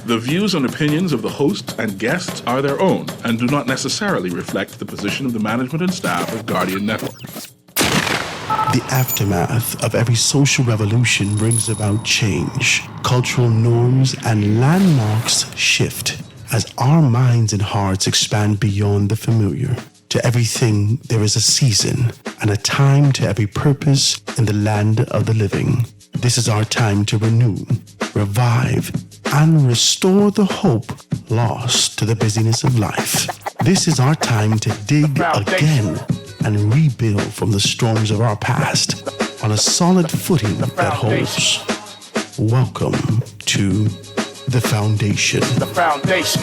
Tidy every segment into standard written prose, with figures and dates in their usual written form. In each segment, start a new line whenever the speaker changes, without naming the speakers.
The views and opinions of the hosts and guests are their own and do not necessarily reflect the position of the management and staff of Guardian Network.
The aftermath of every social revolution brings about change. Cultural norms and landmarks shift as our minds and hearts expand beyond the familiar. To everything, there is a season and a time to every purpose in the land of the living. This is our time to renew, revive, and restore the hope lost to the busyness of life. This is our time to dig again and rebuild from the storms of our past on a solid footing that holds. Welcome to The Foundation.
The Foundation.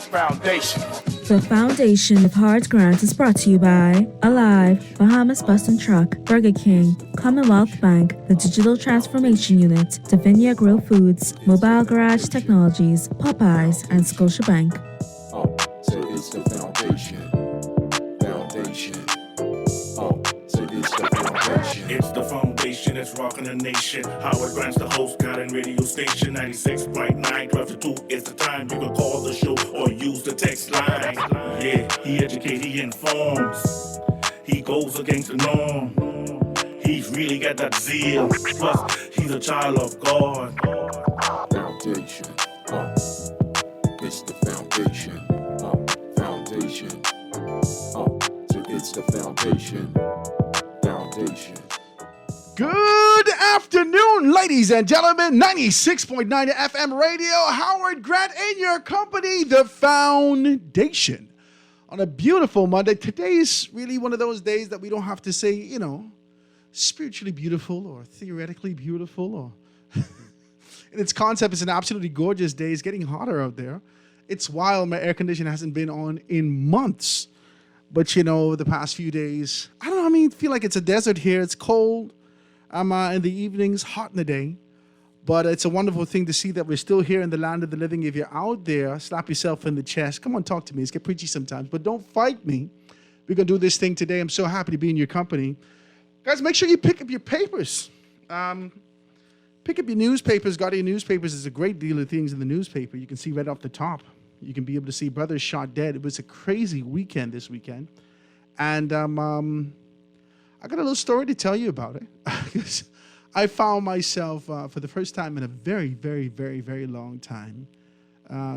Foundation.
The Foundation of Hard Grant is brought to you by Alive, Bahamas Bus and Truck, Burger King, Commonwealth Bank, the Digital Transformation Unit, Davinia Grill Foods, Mobile Garage Technologies, Popeyes, and Scotiabank.
Oh, so it's the foundation. Foundation. Oh, so it's the foundation.
It's the foundation that's rocking the nation. Howard Grant's the host, Guardian radio station 96.9, 12 to 2 is the time. You can call the show or use the text line. Yeah, he educates, he informs. He goes against the norm. He's really got that zeal. Plus, he's a child of God.
Foundation. Oh, it's the foundation. Oh, foundation. Oh, so it's the foundation. Foundation.
Good afternoon, ladies and gentlemen. 96.9 FM radio. Howard Grant in your company, The Foundation. On a beautiful Monday. Today's really one of those days that we don't have to say, spiritually beautiful or theoretically beautiful. Or in its concept, it's an absolutely gorgeous day. It's getting hotter out there. It's wild. My air conditioner hasn't been on in months. But, the past few days, I don't know. I feel like it's a desert here. It's cold. I'm in the evenings, hot in the day. But it's a wonderful thing to see that we're still here in the land of the living. If you're out there, slap yourself in the chest. Come on, talk to me. It's get preachy sometimes, but don't fight me. We're going to do this thing today. I'm so happy to be in your company. Guys, make sure you pick up your papers. Pick up your newspapers. Guardian Newspapers is a great deal of things in the newspaper. You can see right off the top. You can be able to see brothers shot dead. It was a crazy weekend this weekend. And I got a little story to tell you about it. I found myself for the first time in a very, very, very, very long time,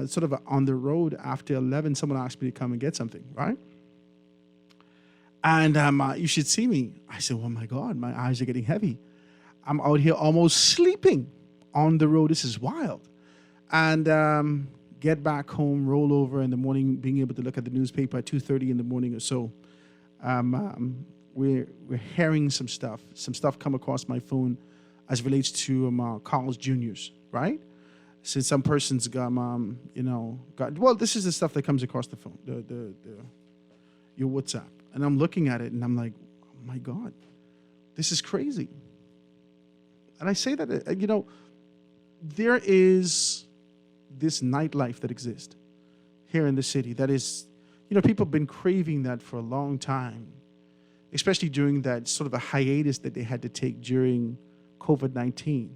sort of on the road after 11. Someone asked me to come and get something, right? And you should see me. I said, oh, my God, my eyes are getting heavy. I'm out here almost sleeping on the road. This is wild. And get back home, roll over in the morning, being able to look at the newspaper at 2:30 in the morning or so. We're hearing some stuff come across my phone as it relates to Carl's Jr.'s, right? Since some person's got, this is the stuff that comes across the phone, your WhatsApp. And I'm looking at it and I'm like, oh my God, this is crazy. And I say that, there is this nightlife that exists here in the city that is, people have been craving that for a long time. Especially during that sort of a hiatus that they had to take during COVID-19.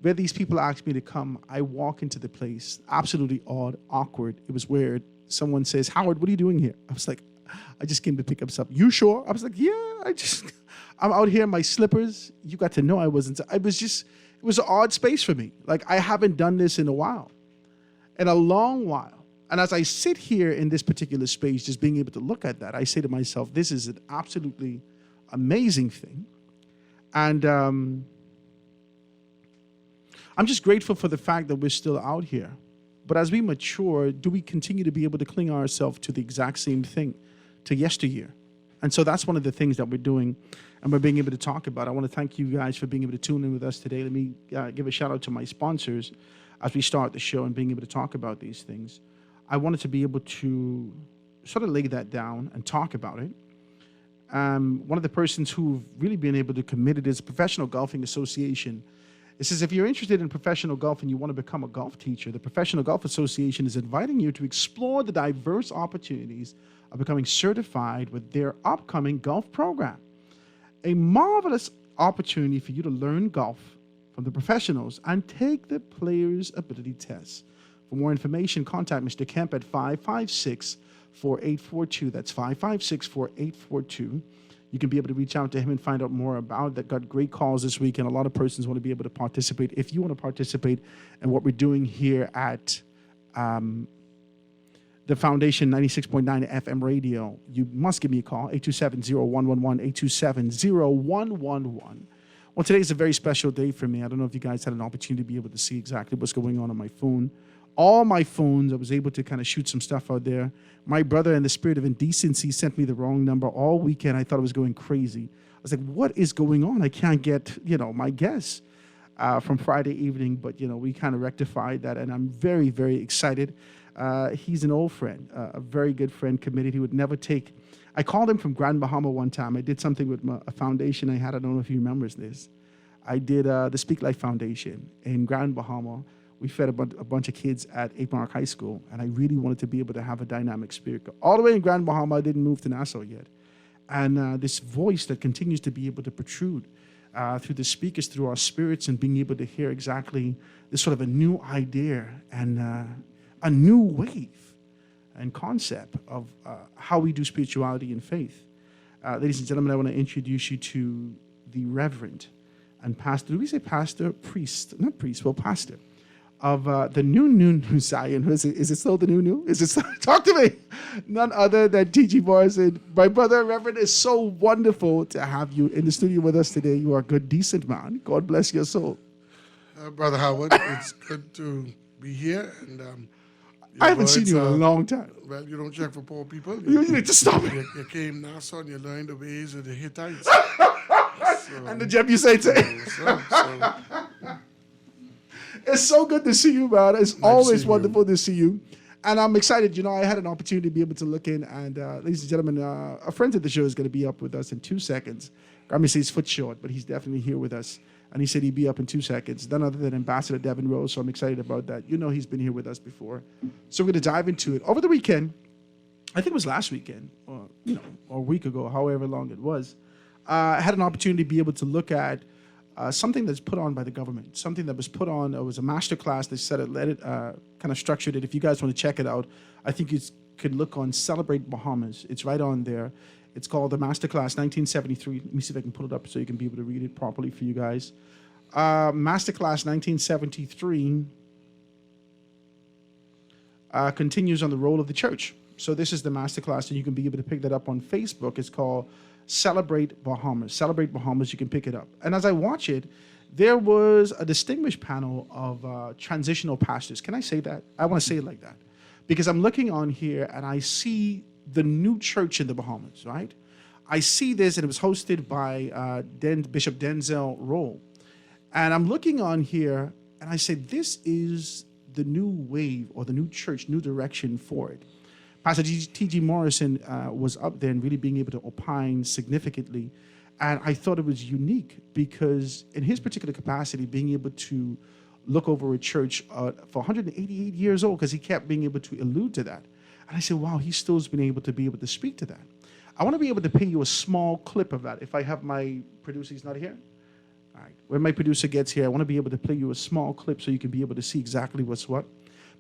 Where these people asked me to come, I walk into the place, absolutely odd, awkward. It was weird. Someone says, Howard, what are you doing here? I was like, I just came to pick up stuff. You sure? I was like, yeah, I'm out here in my slippers. You got to know I wasn't. It was an odd space for me. Like, I haven't done this in a while, in a long while. And as I sit here in this particular space, just being able to look at that, I say to myself, this is an absolutely amazing thing. And I'm just grateful for the fact that we're still out here. But as we mature, do we continue to be able to cling ourselves to the exact same thing, to yesteryear? And so that's one of the things that we're doing and we're being able to talk about. I want to thank you guys for being able to tune in with us today. Let me give a shout out to my sponsors as we start the show and being able to talk about these things. I wanted to be able to sort of lay that down and talk about it. One of the persons who've really been able to commit it is Professional Golfing Association. It says, if you're interested in professional golf and you want to become a golf teacher, the Professional Golf Association is inviting you to explore the diverse opportunities of becoming certified with their upcoming golf program. A marvelous opportunity for you to learn golf from the professionals and take the player's ability test. For more information, contact Mr. Kemp at 556-4842. That's 556-4842. You can be able to reach out to him and find out more about that. Got great calls this week, and a lot of persons want to be able to participate. If you want to participate in what we're doing here at the Foundation 96.9 FM radio, you must give me a call, 827-0111, 827-0111. Well, today is a very special day for me. I don't know if you guys had an opportunity to be able to see exactly what's going on my phone. All my phones, I was able to kind of shoot some stuff out there. My brother, in the spirit of indecency, sent me the wrong number all weekend. I thought I was going crazy. I was like, what is going on? I can't get, my guests from Friday evening. But, we kind of rectified that, and I'm very, very excited. He's an old friend, a very good friend, committed. He would never take... I called him from Grand Bahama one time. I did something with a foundation I had. I don't know if he remembers this. I did the Speak Life Foundation in Grand Bahama. We fed a bunch of kids at 8 Mark High School, and I really wanted to be able to have a dynamic spirit. All the way in Grand Bahama, I didn't move to Nassau yet. And this voice that continues to be able to protrude through the speakers, through our spirits, and being able to hear exactly this sort of a new idea and a new wave and concept of how we do spirituality and faith. Ladies and gentlemen, I want to introduce you to the Reverend and Pastor. Do we say pastor? Priest. Not priest, well, pastor. Of the new Zion. Is it still the new? Is it still? Talk to me. None other than T.G. Morrison. My brother, Reverend, it's so wonderful to have you in the studio with us today. You are a good, decent man. God bless your soul.
Brother Howard, it's good to be here. And
I haven't seen you in a long time.
Well, you don't check for poor people.
You need to stop it.
You came Nassau and you learned the ways of the Hittites.
And the Jebusites. It's so good to see you, man. It's always wonderful to see you. And I'm excited. I had an opportunity to be able to look in. And ladies and gentlemen, a friend of the show is going to be up with us in 2 seconds. I'm going to say he's foot short, but he's definitely here with us. And he said he'd be up in 2 seconds. None other than Ambassador Devin Rose. So I'm excited about that. He's been here with us before. So we're going to dive into it. Over the weekend, I think it was last weekend, or a week ago, however long it was, I had an opportunity to be able to look at something that's put on by the government, something that was put on. It was a master class. They said it, kind of structured it. If you guys want to check it out, I think you could look on Celebrate Bahamas. It's right on there. It's called the Master Class 1973. Let me see if I can pull it up so you can be able to read it properly for you guys. Master Class 1973 continues on the role of the church. So this is the master class, and you can be able to pick that up on Facebook. It's called Celebrate Bahamas. Celebrate Bahamas, you can pick it up. And as I watch it, there was a distinguished panel of transitional pastors. Can I say that? I want to say it like that. Because I'm looking on here, and I see the new church in the Bahamas, right? I see this, and it was hosted by Bishop Denzel Roll. And I'm looking on here, and I say, this is the new wave or the new church, new direction for it. Pastor T.G. Morrison was up there and really being able to opine significantly. And I thought it was unique because in his particular capacity, being able to look over a church for 188 years old, because he kept being able to allude to that. And I said, wow, he still has been able to be able to speak to that. I want to be able to play you a small clip of that. If I have my producer, he's not here? All right. When my producer gets here, I want to be able to play you a small clip so you can be able to see exactly what's what.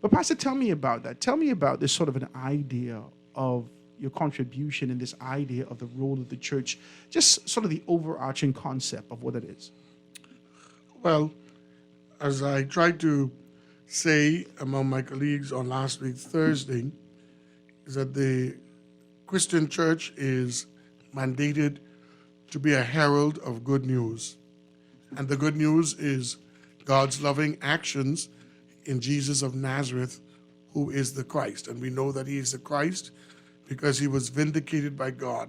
But Pastor, tell me about that. Tell me about this sort of an idea of your contribution and this idea of the role of the church, just sort of the overarching concept of what it is.
Well, as I tried to say among my colleagues on last week's Thursday, is that the Christian church is mandated to be a herald of good news. And the good news is God's loving actions in Jesus of Nazareth, who is the Christ. And we know that he is the Christ because he was vindicated by God,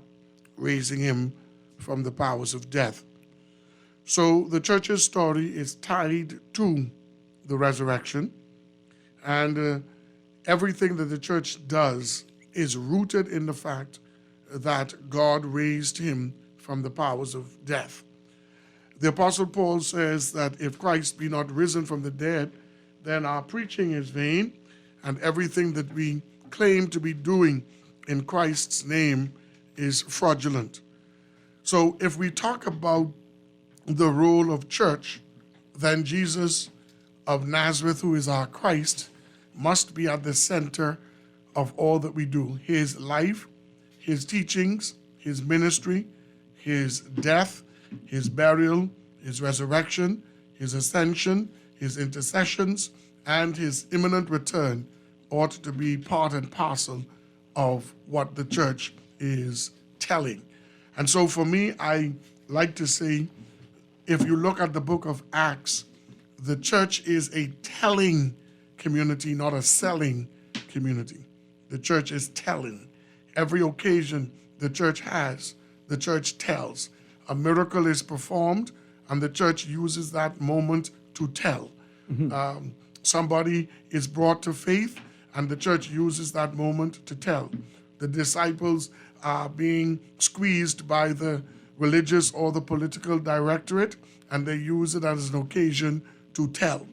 raising him from the powers of death. So the church's story is tied to the resurrection, and everything that the church does is rooted in the fact that God raised him from the powers of death. The Apostle Paul says that if Christ be not risen from the dead, then our preaching is vain, and everything that we claim to be doing in Christ's name is fraudulent. So if we talk about the role of church then Jesus of Nazareth, who is our Christ, must be at the center of all that we do. His life, his teachings, his ministry, his death, his burial, his resurrection, his ascension, his intercessions, and his imminent return ought to be part and parcel of what the church is telling. And so for me, I like to say, if you look at the book of Acts, the church is a telling community, not a selling community. The church is telling. Every occasion the church has, the church tells. A miracle is performed, and the church uses that moment to tell. Somebody is brought to faith, and the church uses that moment to tell. The disciples are being squeezed by the religious or the political directorate, and they use it as an occasion to tell.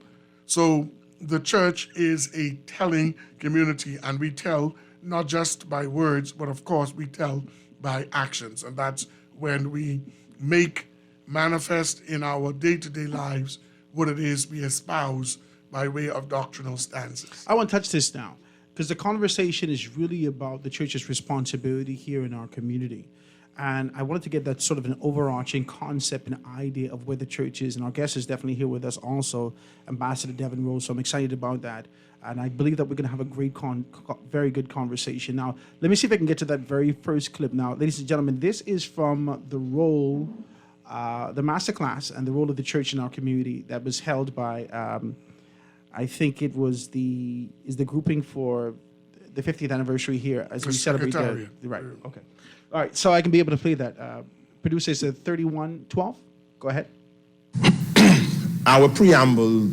So the church is a telling community, and we tell not just by words, but of course we tell by actions. And that's when we make manifest in our day-to-day lives what it is we espouse by way of doctrinal stances.
I want to touch this now, because the conversation is really about the church's responsibility here in our community. And I wanted to get that sort of an overarching concept and idea of where the church is. And our guest is definitely here with us also, Ambassador Devin Rose. So I'm excited about that. And I believe that we're going to have a great, very good conversation. Now, let me see if I can get to that very first clip. Now, ladies and gentlemen, this is from the role, the masterclass and the role of the church in our community that was held by, I think it was the grouping for the 50th anniversary here as we celebrate the right. Okay. All right, so I can be able to play that. Producer said 3112. Go ahead.
Our preamble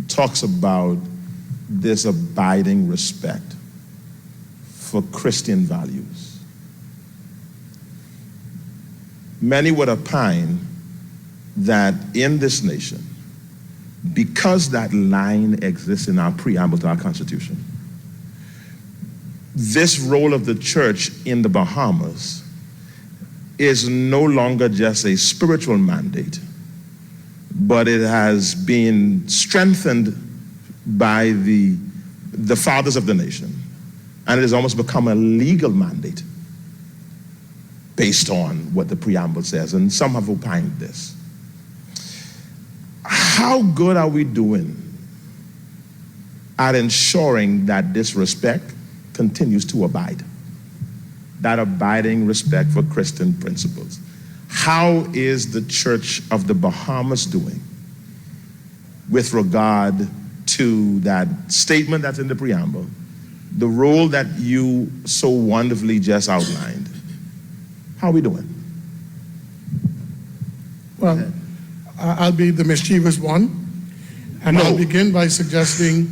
talks about this abiding respect for Christian values. Many would opine that in this nation, because that line exists in our preamble to our Constitution, this role of the church in the Bahamas is no longer just a spiritual mandate, but it has been strengthened by the fathers of the nation, and it has almost become a legal mandate based on what the preamble says, and some have opined this. How good are we doing at ensuring that this respect continues to abide? That abiding respect for Christian principles. How is the Church of the Bahamas doing with regard to that statement that's in the preamble, the role that you so wonderfully just outlined? How are we doing?
Well, I'll be the mischievous one, and I'll begin by suggesting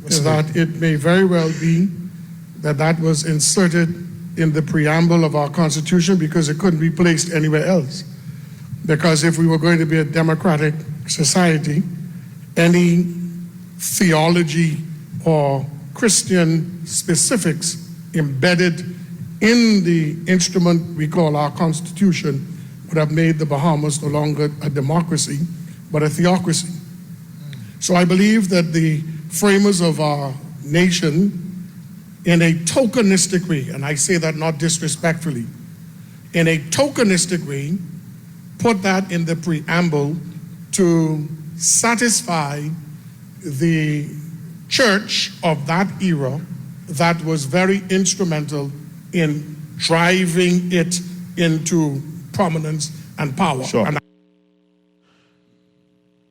that it may very well be that was inserted in the preamble of our Constitution because it couldn't be placed anywhere else. Because if we were going to be a democratic society, any theology or Christian specifics embedded in the instrument we call our Constitution would have made the Bahamas no longer a democracy, but a theocracy. So I believe that the framers of our nation, in a tokenistic way, and I say that not disrespectfully, in a tokenistic way, put that in the preamble to satisfy the church of that era that was very instrumental in driving it into prominence and power.
Sure.
And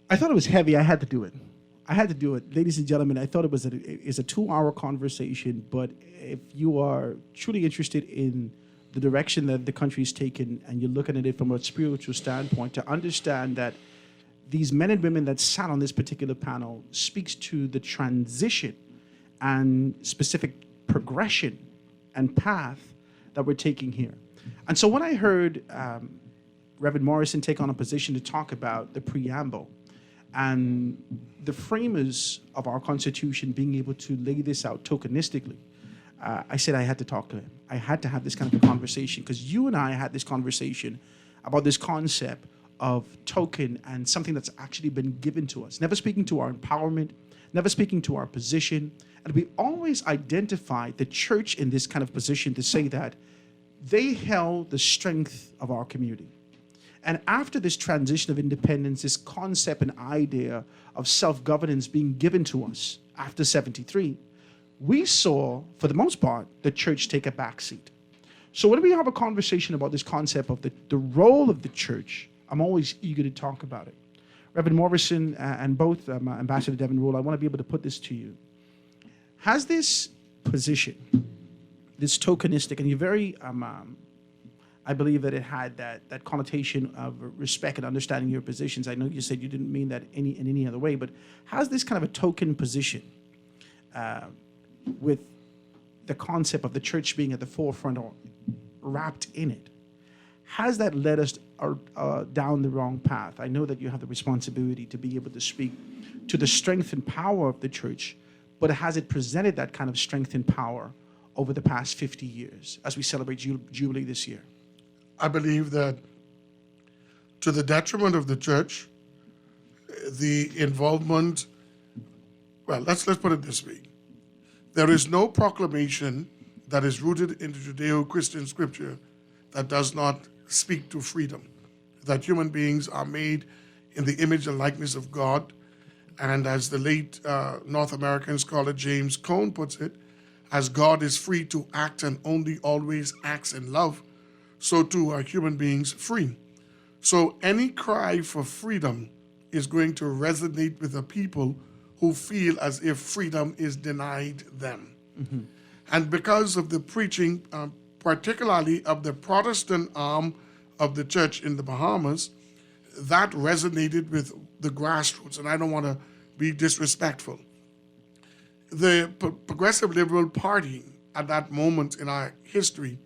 I thought it was heavy. I had to do it. Ladies and gentlemen, I thought it was a 2-hour conversation, but if you are truly interested in the direction that the country is taken and you're looking at it from a spiritual standpoint, to understand that these men and women that sat on this particular panel speaks to the transition and specific progression and path that we're taking here. And so when I heard Reverend Morrison take on a position to talk about the preamble and the framers of our Constitution being able to lay this out tokenistically, I said I had to talk to him. I had to have this kind of a conversation because you and I had this conversation about this concept
of token and something that's actually been given to us, never speaking to our empowerment, never speaking to our position. And we always identify the church in this kind of position to say that they held the strength of our community. And after this transition of independence, this concept and idea of self-governance being given to us after 73, we saw, for the most part, the church take a backseat. So when we have a conversation about this concept of the role of the church, I'm always eager to talk about it. Reverend Morrison and both Ambassador Devin Rule, I want to be able to put this to you. Has this position, this tokenistic, and you're very, I believe that it had that connotation of respect and understanding your positions. I know you said you didn't mean that in any other way, but has this kind of a token position with the concept of the church being at the forefront or wrapped in it, has that led us down the wrong path? I know that you have the responsibility to be able to speak to the strength and power of the church, but has it presented that kind of strength and power over the past 50 years as we celebrate Jubilee this year?
I believe that to the detriment of the church, the involvement, well, let's put it this way. There is no proclamation that is rooted in the Judeo-Christian scripture that does not speak to freedom, that human beings are made in the image and likeness of God. And as the late North American scholar James Cone puts it, as God is free to act and only always acts in love, so too are human beings free. So any cry for freedom is going to resonate with the people who feel as if freedom is denied them. Mm-hmm. And because of the preaching, particularly of the Protestant arm of the church in the Bahamas, that resonated with the grassroots, and I don't want to be disrespectful. The Progressive Liberal Party at that moment in our history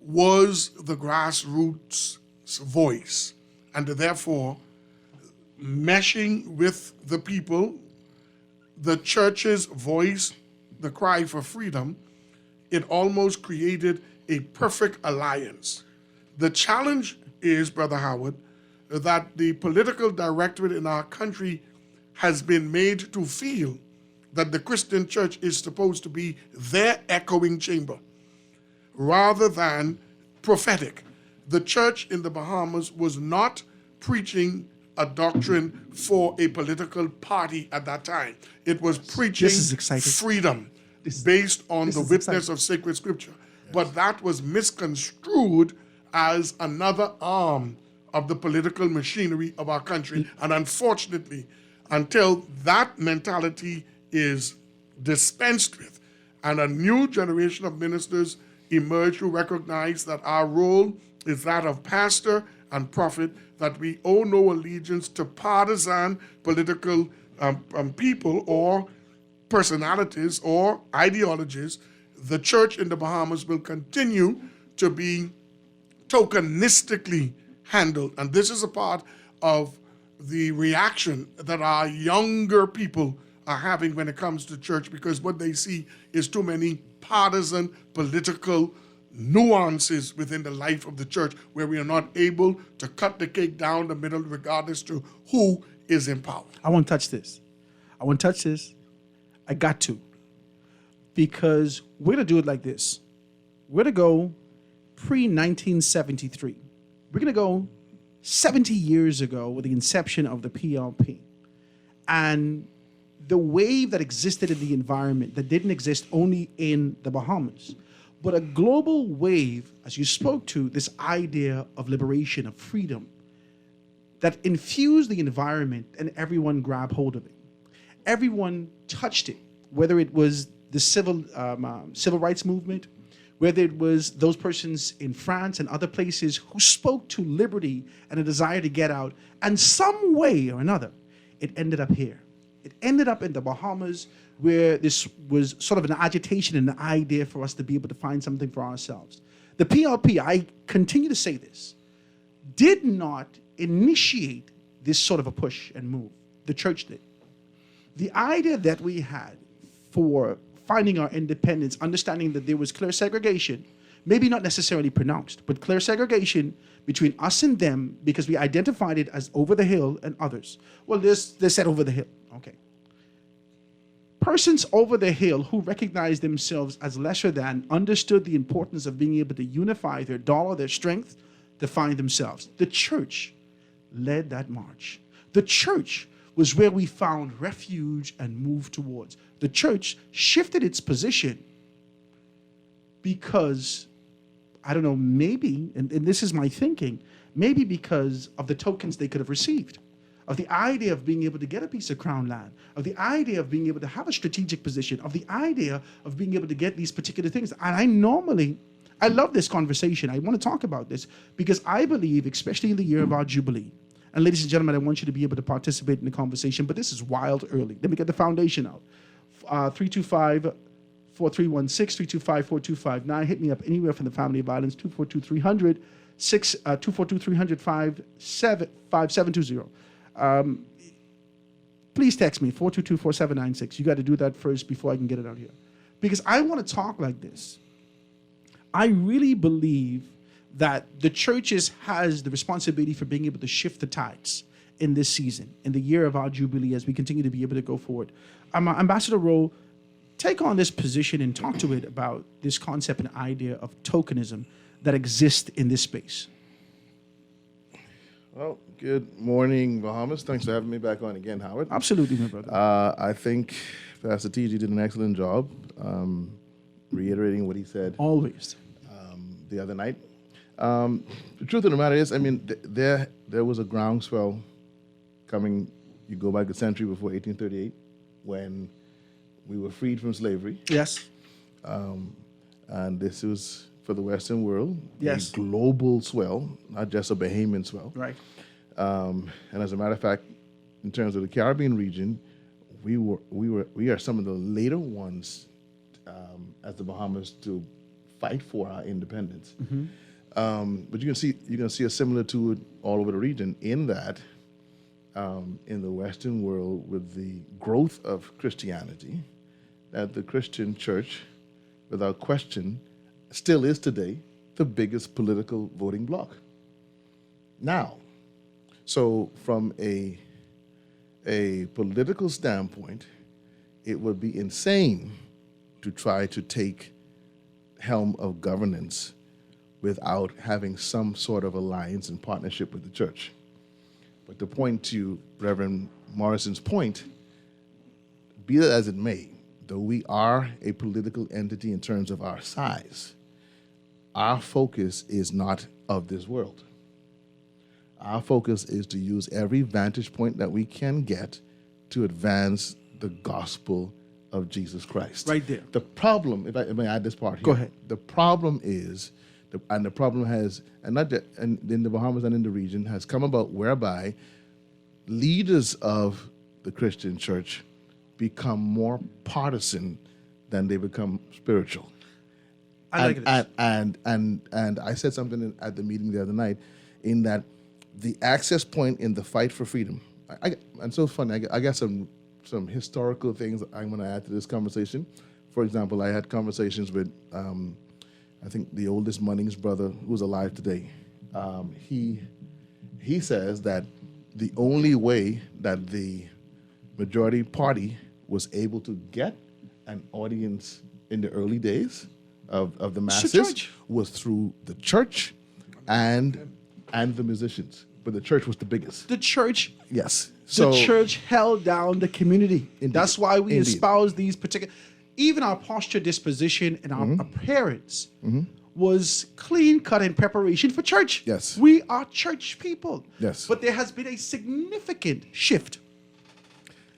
was the grassroots voice, and therefore meshing with the people, the church's voice, the cry for freedom, it almost created a perfect alliance. The challenge is, Brother Howard, that the political directorate in our country has been made to feel that the Christian church is supposed to be their echoing chamber rather than prophetic. The church in the Bahamas was not preaching a doctrine for a political party at that time. It was preaching freedom based on the witness of sacred scripture. Yes. But that was misconstrued as another arm of the political machinery of our country. And unfortunately, until that mentality is dispensed with and a new generation of ministers emerge who recognize that our role is that of pastor and prophet, that we owe no allegiance to partisan political people or personalities or ideologies, the church in the Bahamas will continue to be tokenistically handled. And this is a part of the reaction that our younger people are having when it comes to church, because what they see is too many partisan political nuances within the life of the church, where we are not able to cut the cake down the middle regardless to who is in power.
I won't touch this. I got to. Because we're going to do it like this. We're going to go pre-1973. We're going to go 70 years ago with the inception of the PLP. And the wave that existed in the environment that didn't exist only in the Bahamas, but a global wave, as you spoke to, this idea of liberation, of freedom, that infused the environment and everyone grabbed hold of it. Everyone touched it, whether it was the civil rights movement, whether it was those persons in France and other places who spoke to liberty and a desire to get out, and some way or another, it ended up here. It ended up in the Bahamas, where this was sort of an agitation and an idea for us to be able to find something for ourselves. The PLP, I continue to say this, did not initiate this sort of a push and move. The church did. The idea that we had for finding our independence, understanding that there was clear segregation
maybe not necessarily pronounced, but clear segregation between us and them because we identified it as over the hill and others. Well, they said over the hill. Okay. Persons over the hill who recognized themselves as lesser than understood the importance of being able to unify their dollar, their strength, to find themselves. The church led that march. The church was where we found refuge and moved towards. The church shifted its position because, I don't know, maybe, and this is my thinking, maybe because of the tokens they could have received, of the idea of being able to get a piece of crown land, of the idea of being able to have a strategic position, of the idea of being able to get these particular things. And I love this conversation. I want to talk about this because I believe, especially in the year of our Jubilee, and ladies and gentlemen, I want you to be able to participate in the conversation, but this is wild early. Let me get the foundation out. 325-4316, 325-4259. Hit me up anywhere from the family of violence, 242-300, 242-300-5720. Please text me, 422-4796. You got to do that first before I can get it out here. Because I want to talk like this. I really believe that the churches has the responsibility for being able to shift the tides in this season, in the year of our Jubilee, as we continue to be able to go forward. Ambassador Rowe, take on this position and talk to it about this concept and idea of tokenism that exists in this space.
Well, good morning, Bahamas. Thanks for having me back on again, Howard.
Absolutely, my brother.
I think Pastor TG did an excellent job reiterating what he said
Always.
the other night. The truth of the matter is, I mean, there was a groundswell coming, you go back a century before 1838, when we were freed from slavery.
Yes.
And this was, for the Western world,
Yes.
a global swell, not just a Bahamian swell.
Right.
And as a matter of fact, in terms of the Caribbean region, we are some of the later ones as the Bahamas to fight for our independence. But you're gonna see a similitude all over the region in that in the Western world, with the growth of Christianity, that the Christian church, without question, still is today the biggest political voting bloc. Now, so from a political standpoint, it would be insane to try to take helm of governance without having some sort of alliance and partnership with the church. But to point to Reverend Morrison's point, be that as it may, though we are a political entity in terms of our size, our focus is not of this world. Our focus is to use every vantage point that we can get to advance the gospel of Jesus Christ.
Right there.
The problem, if I may add this part here.
Go ahead.
The problem is, and the problem has, and not just, and in the Bahamas and in the region, has come about whereby leaders of the Christian church become more partisan than they become spiritual.
I like this.
And I said something at the meeting the other night, in that the access point in the fight for freedom. And so funny. I got some historical things I'm going to add to this conversation. For example, I had conversations with I think the oldest Munnings brother who's alive today. He says that the only way that the majority party was able to get an audience in the early days of the masses was through the church and the musicians. But the church was the biggest.
The church,
Yes.
the church held down the community.
Indeed.
That's why we
Indeed.
espouse these particular, even our posture, disposition, and our appearance was clean cut in preparation for church.
Yes.
We are church people.
Yes.
But there has been a significant shift.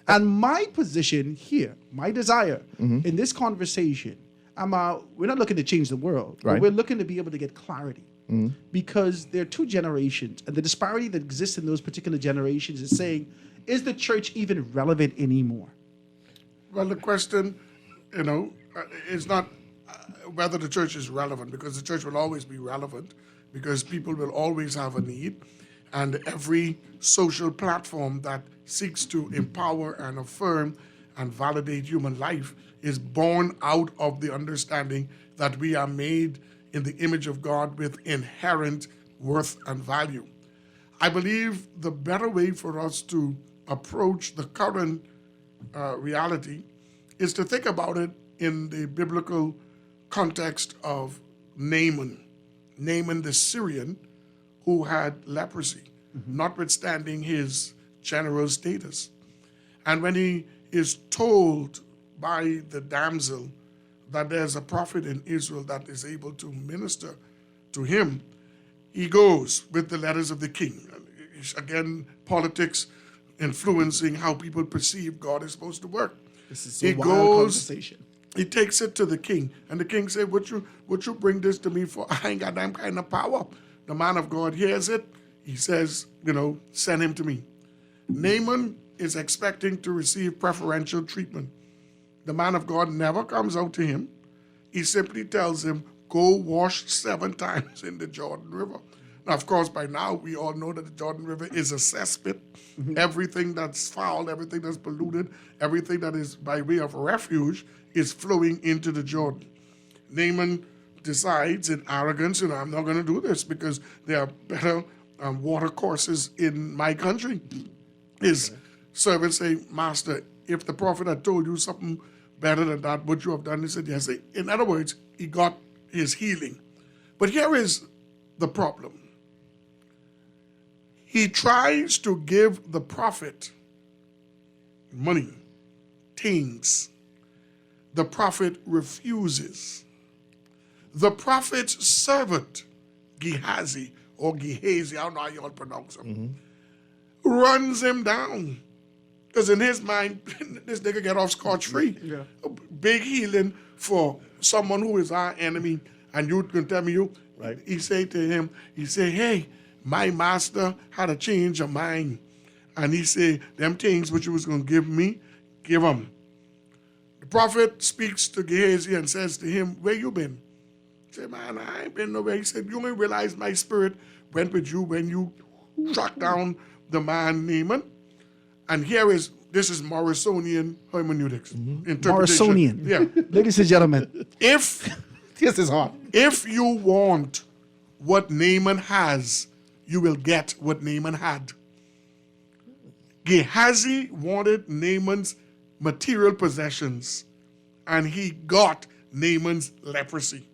And my position here, my desire in this conversation, we're not looking to change the world, but
Right.
we're looking to be able to get clarity. Because there are two generations, and the disparity that exists in those particular generations is saying, is the church even relevant anymore?
Well, the question, is not whether the church is relevant, because the church will always be relevant, because people will always have a need. And every social platform that seeks to empower and affirm and validate human life is born out of the understanding that we are made in the image of God with inherent worth and value. I believe the better way for us to approach the current reality is to think about it in the biblical context of Naaman the Syrian, who had leprosy, notwithstanding his general status. And when he is told by the damsel that there's a prophet in Israel that is able to minister to him, he goes with the letters of the king. Again, politics influencing how people perceive God is supposed to work.
This is a wild conversation.
He takes it to the king, and the king said, what you bring this to me for? I ain't got that kind of power. The man of God hears it. He says, send him to me. Naaman is expecting to receive preferential treatment. The man of God never comes out to him. He simply tells him, go wash 7 times in the Jordan River. Now, of course, by now, we all know that the Jordan River is a cesspit. Everything that's foul, everything that's polluted, everything that is by way of refuge is flowing into the Jordan. Naaman decides in arrogance, I'm not going to do this because there are better water courses in my country. His servants say, Master, if the prophet had told you something better than that, would you have done? He said, yes. In other words, he got his healing. But here is the problem. He tries to give the prophet money, things. The prophet refuses. The prophet's servant, Gehazi, or Gehazi, I don't know how you all pronounce him, runs him down. Because in his mind, this nigga get off scotch-free. Yeah. A big healing for someone who is our enemy. And you can tell me right. He say to him, hey, my master had a change of mind. And he said, them things which you was going to give me, give them. The prophet speaks to Gehazi and says to him, where you been? He said, man, I ain't been nowhere. He said, you may realize my spirit went with you when you tracked down the man Naaman. And this is Morrisonian hermeneutics.
Morrisonian.
Yeah.
Ladies and gentlemen.
This
is hard.
If you want what Naaman has, you will get what Naaman had. Gehazi wanted Naaman's material possessions, and he got Naaman's leprosy.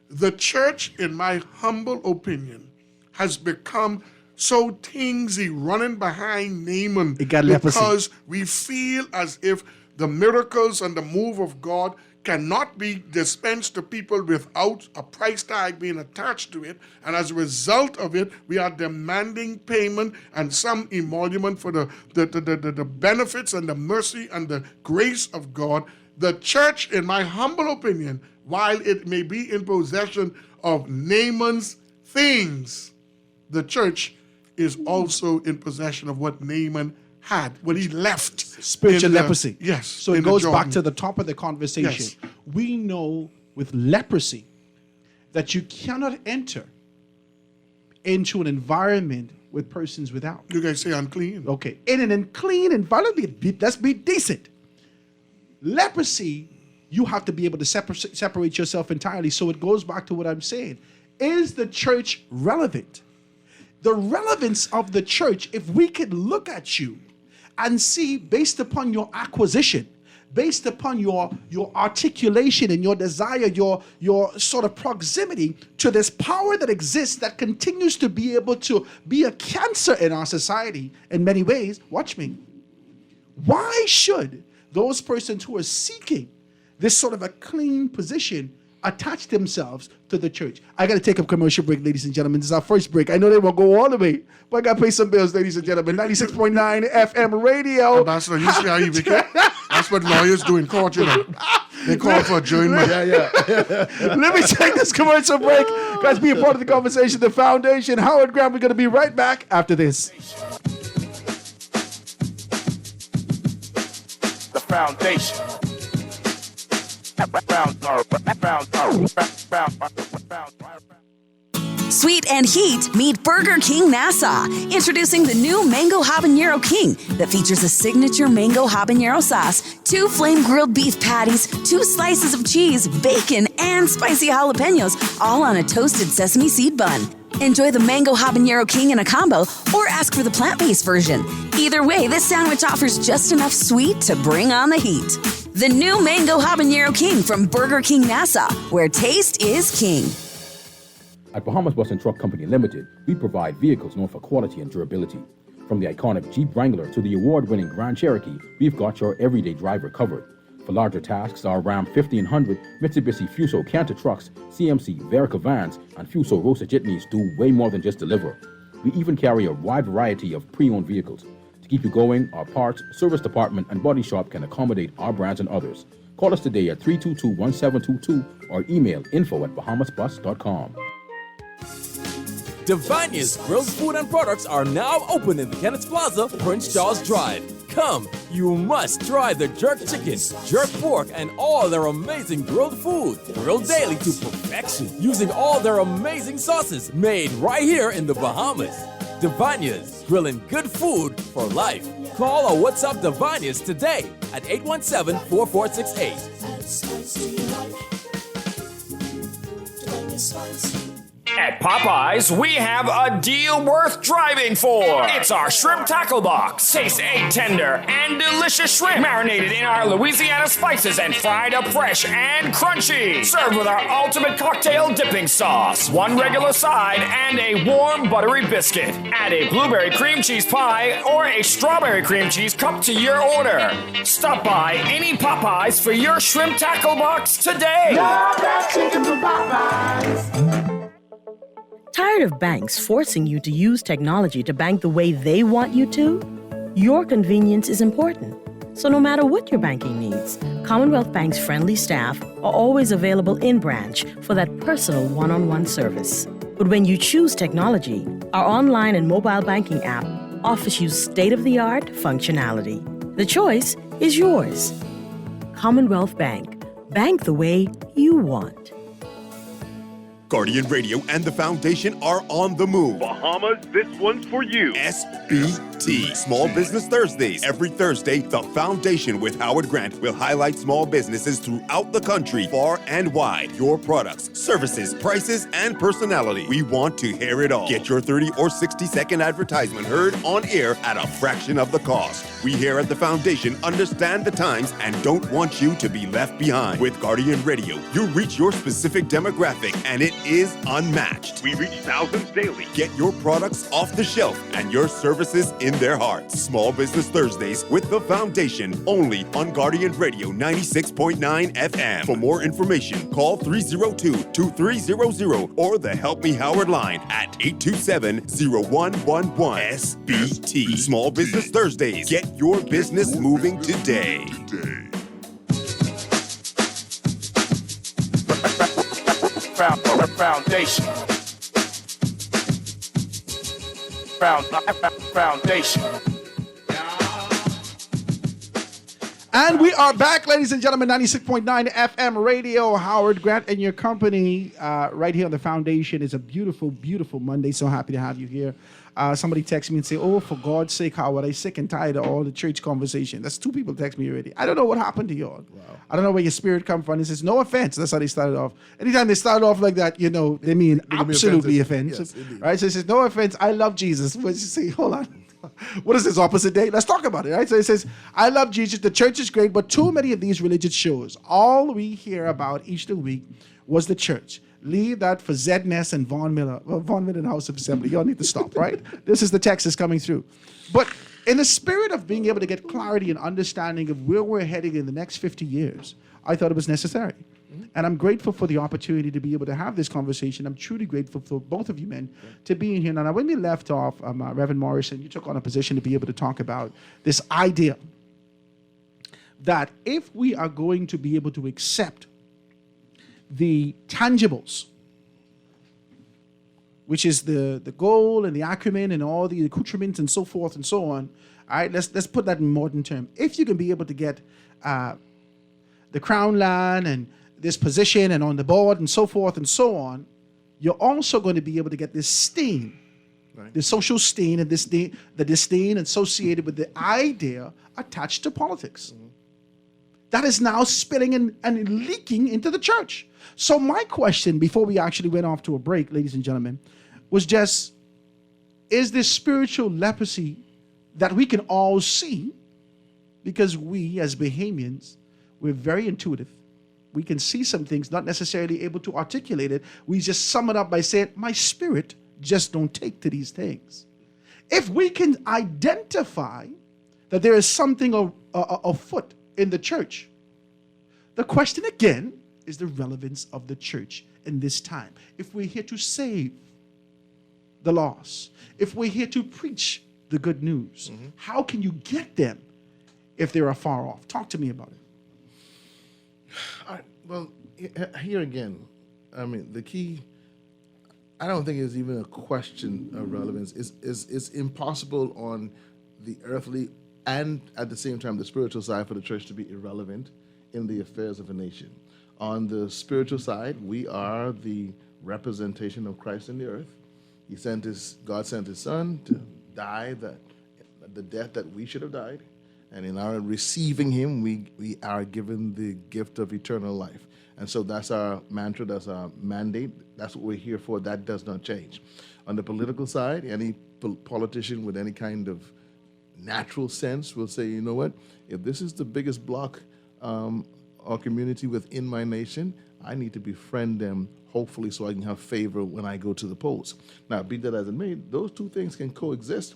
The church, in my humble opinion, has become so thingsy running behind Naaman because we feel as if the miracles and the move of God cannot be dispensed to people without a price tag being attached to it. And as a result of it, we are demanding payment and some emolument for the benefits and the mercy and the grace of God. The church, in my humble opinion, while it may be in possession of Naaman's things, the church is also in possession of what Naaman had, what he left.
Spiritual leprosy.
Yes.
So it goes back to the top of the conversation. Yes. We know with leprosy that you cannot enter into an environment with persons without.
You guys say unclean.
Okay. In an unclean environment, let's be decent. Leprosy, you have to be able to separate yourself entirely. So it goes back to what I'm saying. Is the church relevant? The relevance of the church, if we could look at you and see, based upon your acquisition, based upon your articulation and your desire, your sort of proximity to this power that exists that continues to be able to be a cancer in our society in many ways, watch me. Why should those persons who are seeking this sort of a clean position attach themselves to the church? I got to take a commercial break, ladies and gentlemen. This is our first break. I know they won't go all the way, but I got to pay some bills, ladies and gentlemen. 96.9 FM radio.
Ambassador, you see how you became? That's what lawyers do in court, you know. They call for adjournment.
Let me take this commercial break. Guys, be a part of the conversation. The Foundation, Howard Grant. We're going to be right back after this.
The Foundation.
sweet and heat, meet Burger King Nassau. Introducing the new Mango Habanero King that features a signature mango habanero sauce, 2 flame-grilled beef patties, 2 slices of cheese, bacon, and spicy jalapenos, all on a toasted sesame seed bun. Enjoy the Mango Habanero King in a combo or ask for the plant-based version. Either way, this sandwich offers just enough sweet to bring on the heat. The new Mango Habanero King from Burger King Nassau, where taste is king.
At Bahamas Bus and Truck Company Limited, we provide vehicles known for quality and durability. From the iconic Jeep Wrangler to the award-winning Grand Cherokee, we've got your everyday driver covered. For larger tasks, our Ram 1500, Mitsubishi Fuso Canter trucks, CMC Verica vans, and Fuso Rosa jitneys do way more than just deliver. We even carry a wide variety of pre-owned vehicles. To keep you going, our parts, service department, and body shop can accommodate our brands and others. Call us today at 322-1722 or email info@bahamasbus.com.
Divania's grilled food and products are now open in the Kenneth Plaza, Prince Charles Drive. Come, you must try the jerk chicken, jerk pork, and all their amazing grilled food. Grilled daily to perfection using all their amazing sauces made right here in the Bahamas. Divania's, grilling good food for life. Call or WhatsApp Divania's today at 817-4468.
At Popeyes, we have a deal worth driving for. It's our shrimp tackle box. Taste egg tender and delicious shrimp marinated in our Louisiana spices and fried up fresh and crunchy. Served with our ultimate cocktail dipping sauce, 1 regular side, and a warm buttery biscuit. Add a blueberry cream cheese pie or a strawberry cream cheese cup to your order. Stop by any Popeyes for your shrimp tackle box today.
Love that chicken from Popeyes.
Tired of banks forcing you to use technology to bank the way they want you to? Your convenience is important. So no matter what your banking needs, Commonwealth Bank's friendly staff are always available in branch for that personal one-on-one service. But when you choose technology, our online and mobile banking app offers you state-of-the-art functionality. The choice is yours. Commonwealth Bank. Bank the way you want.
Guardian Radio and the Foundation are on the move.
Bahamas, this one's for you.
SBT, Small Business Thursdays. Every Thursday, the Foundation with Howard Grant will highlight small businesses throughout the country, far and wide. Your products, services, prices, and personality. We want to hear it all. Get your 30 or 60-second advertisement heard on air at a fraction of the cost. We here at the Foundation understand the times and don't want you to be left behind. With Guardian Radio, you reach your specific demographic and it is unmatched.
We reach thousands daily.
Get your products off the shelf and your services in their hearts. Small Business Thursdays with the Foundation, only on Guardian Radio 96.9 FM. For more information, call 302-2300 or the Help Me Howard line at 827-0111. SBT. Small Business Thursdays. Get your business moving today.
Foundation. Foundation.
And we are back, ladies and gentlemen, 96.9 FM radio. Howard Grant and your company right here on the Foundation. It's a beautiful, beautiful Monday. So happy to have you here. Somebody text me and say, oh, for God's sake, Howard, I'm sick and tired of all the church conversation. That's 2 people text me already. I don't know what happened to y'all. Wow. I don't know where your spirit come from. He says, no offense. That's how they started off. Anytime they start off like that, you know, they mean absolutely offensive. Yes, right? So he says, no offense. I love Jesus. But you say, hold on. What is this, opposite day? Let's talk about it, right? So it says, I love Jesus. The church is great, but too many of these religious shows, all we hear about each week was the church. Leave that for Zedness and Von Miller and House of Assembly. Y'all need to stop, right? This is the text that's coming through. But in the spirit of being able to get clarity and understanding of where we're heading in the next 50 years, I thought it was necessary. And I'm grateful for the opportunity to be able to have this conversation. I'm truly grateful for both of you men to be in here. Now, when we left off, Reverend Morrison, you took on a position to be able to talk about this idea that if we are going to be able to accept the tangibles, which is the goal and the acumen and all the accoutrements and so forth and so on, all right, let's put that in modern terms. If you can be able to get the crown land and this position and on the board and so forth and so on, you're also going to be able to get this stain, the social stain and the disdain associated with the idea attached to politics. That is now spilling and leaking into the church. So my question, before we actually went off to a break, ladies and gentlemen, was just, is this spiritual leprosy that we can all see? Because we, as Bahamians, we're very intuitive. We can see some things, not necessarily able to articulate it. We just sum it up by saying, my spirit just don't take to these things. If we can identify that there is something afoot in the church, the question again is the relevance of the church in this time. If we're here to save the lost, if we're here to preach the good news, how can you get them if they're afar off? Talk to me about it.
All right. Well, here again, I mean, the key, I don't think it's even a question of relevance. It's impossible on the earthly and at the same time the spiritual side for the church to be irrelevant in the affairs of a nation. On the spiritual side, we are the representation of Christ in the earth. God sent his son to die the death that we should have died. And in our receiving him, we are given the gift of eternal life. And so that's our mantra, that's our mandate, that's what we're here for. That does not change. On the political side, any politician with any kind of natural sense will say, you know what, if this is the biggest block or community within my nation, I need to befriend them, hopefully so I can have favor when I go to the polls. Now, be that as it may, those two things can coexist.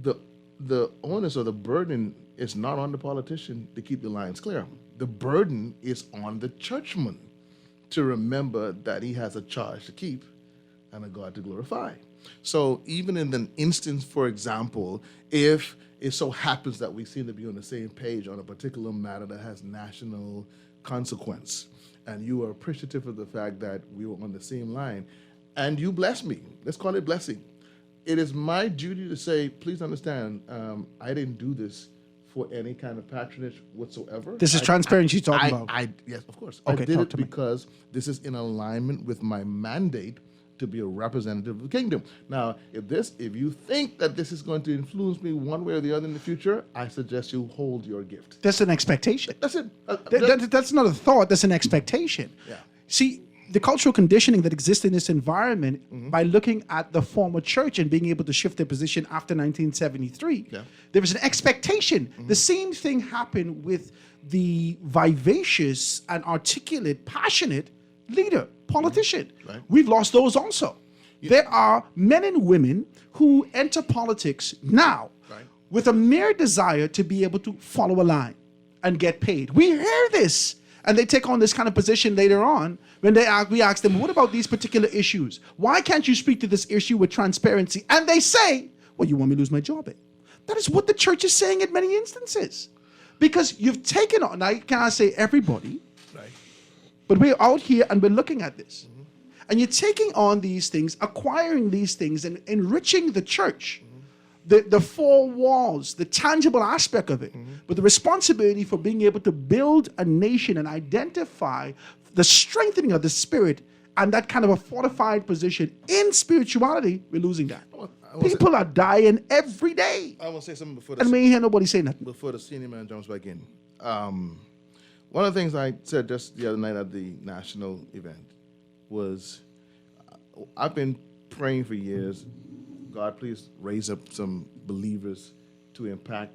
The onus or the burden is not on the politician to keep the lines clear. The burden is on the churchman to remember that he has a charge to keep and a God to glorify. So even in an instance, for example, if it so happens that we seem to be on the same page on a particular matter that has national consequence, and you are appreciative of the fact that we were on the same line, and you bless me, let's call it blessing. It is my duty to say, please understand, I didn't do this for any kind of patronage whatsoever.
This is transparency you're talking about.
Yes, of course.
Okay,
I did
talk
it
to me.
because this is in alignment with my mandate to be a representative of the kingdom. Now, if you think that this is going to influence me one way or the other in the future, I suggest you hold your gift.
That's an expectation.
That's it.
That's not a thought, that's an expectation.
Yeah.
See, the cultural conditioning that exists in this environment, by looking at the former church and being able to shift their position after 1973, there was an expectation. The same thing happened with the vivacious and articulate, passionate leader, politician.
Right.
We've lost those also. There are men and women who enter politics now with a mere desire to be able to follow a line and get paid. We hear this. And they take on this kind of position later on when we ask them, what about these particular issues? Why can't you speak to this issue with transparency? And they say, well, you want me to lose my job? That is what the church is saying in many instances. Because you've taken on, now I can't say everybody, but we're out here and we're looking at this. And you're taking on these things, acquiring these things, and enriching the church. The four walls, the tangible aspect of it, but the responsibility for being able to build a nation and identify the strengthening of the spirit and that kind of a fortified position in spirituality, we're losing that. People are dying every day.
I want to say something before
And we ain't hear nobody say nothing.
before the senior man jumps back in. One of the things I said just the other night at the national event was, I've been praying for years, God, please raise up some believers to impact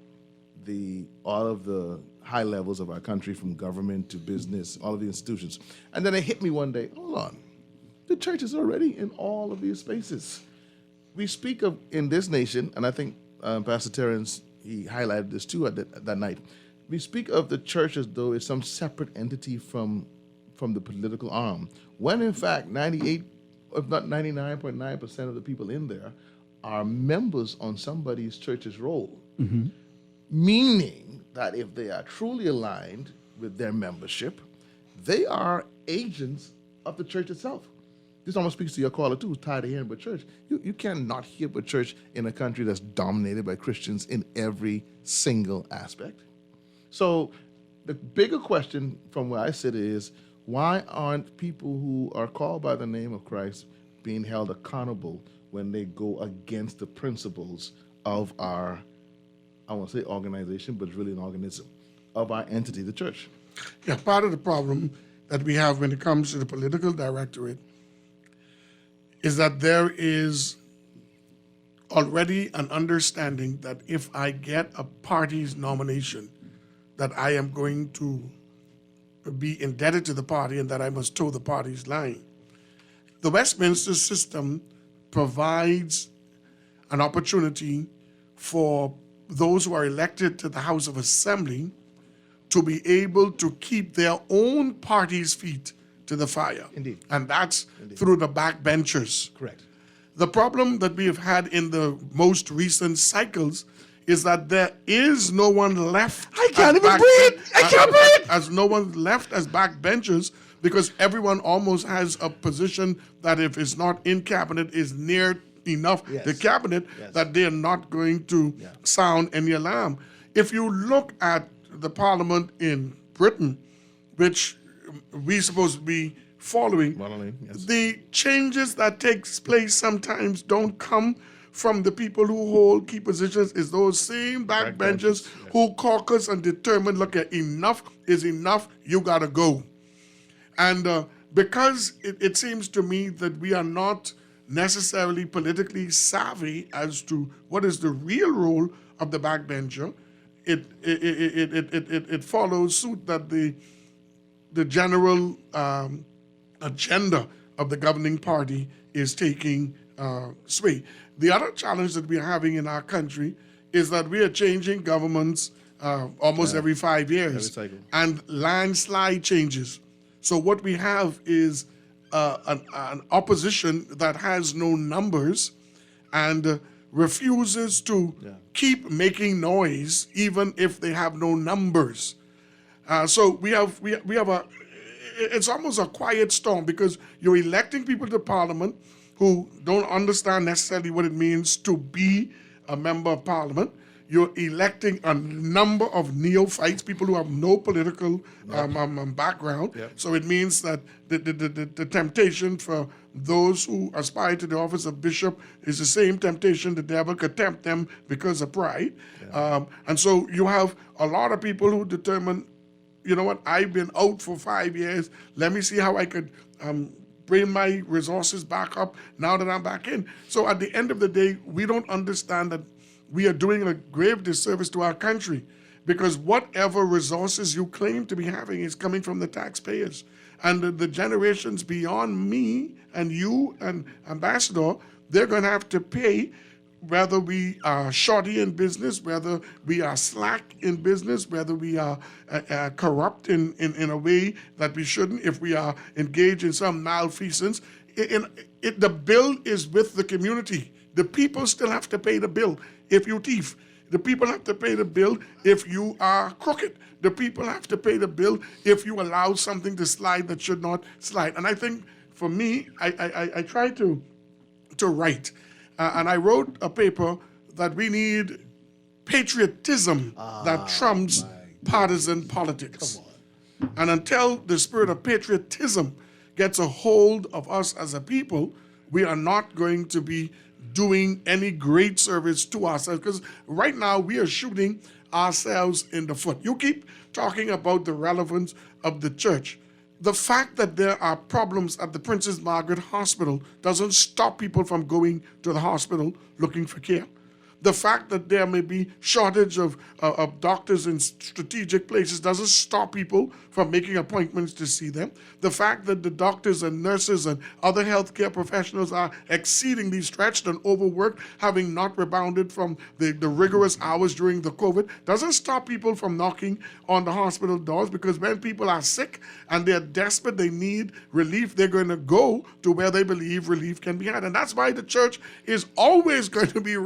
all of the high levels of our country, from government to business, all of the institutions. And then it hit me one day, hold on, the church is already in all of these spaces. We speak of, in this nation, and I think Pastor Terrence, he highlighted this too at that night, we speak of the church as though it's some separate entity from the political arm, when in fact 98, if not 99.9% of the people in there are members on somebody's church's roll. Meaning that if they are truly aligned with their membership, they are agents of the church itself. This almost speaks to your caller too, who's tired of hearing about church. You cannot hear about church in a country that's dominated by Christians in every single aspect. So the bigger question from where I sit is, why aren't people who are called by the name of Christ being held accountable when they go against the principles of our, I won't say organization, but it's really an organism, of our entity, the church.
Yeah, part of the problem that we have when it comes to the political directorate is that there is already an understanding that if I get a party's nomination, that I am going to be indebted to the party and that I must toe the party's line. The Westminster system provides an opportunity for those who are elected to the House of Assembly to be able to keep their own party's feet to the fire.
Indeed.
And that's through the backbenchers.
Correct.
The problem that we have had in the most recent cycles is that there is no one left.
I can't even breathe. I can't breathe.
As no one left as backbenchers because everyone almost has a position that if it's not in cabinet is near enough the cabinet that they're not going to sound any alarm. If you look at the parliament in Britain, which we're supposed to be following, the changes that takes place sometimes don't come from the people who hold key positions. It's those same backbenchers who caucus and determine, look, enough is enough, you gotta go. And because it seems to me that we are not necessarily politically savvy as to what is the real role of the backbencher, it follows suit that the general agenda of the governing party is taking sway. The other challenge that we're having in our country is that we are changing governments almost every 5 years, and landslide changes. So what we have is an opposition that has no numbers and refuses to keep making noise even if they have no numbers. So we have a, it's almost a quiet storm because you're electing people to parliament who don't understand necessarily what it means to be a member of parliament. You're electing a number of neophytes, people who have no political background. So it means that the temptation for those who aspire to the office of bishop is the same temptation the devil could tempt them because of pride. And so you have a lot of people who determine, you know what, I've been out for 5 years. Let me see how I could bring my resources back up now that I'm back in. So at the end of the day, we don't understand that we are doing a grave disservice to our country because whatever resources you claim to be having is coming from the taxpayers. And the generations beyond me and you and Ambassador, they're going to have to pay whether we are shoddy in business, whether we are slack in business, whether we are corrupt in a way that we shouldn't, if we are engaged in some malfeasance. The bill is with the community. The people still have to pay the bill if you thief. The people have to pay the bill if you are crooked. The people have to pay the bill if you allow something to slide that should not slide. And I think for me, I try to write. And I wrote a paper that we need patriotism that trumps partisan politics. And until the spirit of patriotism gets a hold of us as a people, we are not going to be doing any great service to ourselves, because right now we are shooting ourselves in the foot. You keep talking about the relevance of the church. The fact that there are problems at the Princess Margaret Hospital doesn't stop people from going to the hospital looking for care. The fact that there may be shortage of doctors in strategic places doesn't stop people from making appointments to see them. The fact that the doctors and nurses and other healthcare professionals are exceedingly stretched and overworked, having not rebounded from the rigorous hours during the COVID, doesn't stop people from knocking on the hospital doors, because when people are sick and they're desperate, they need relief, they're going to go to where they believe relief can be had. And that's why the church is always going to be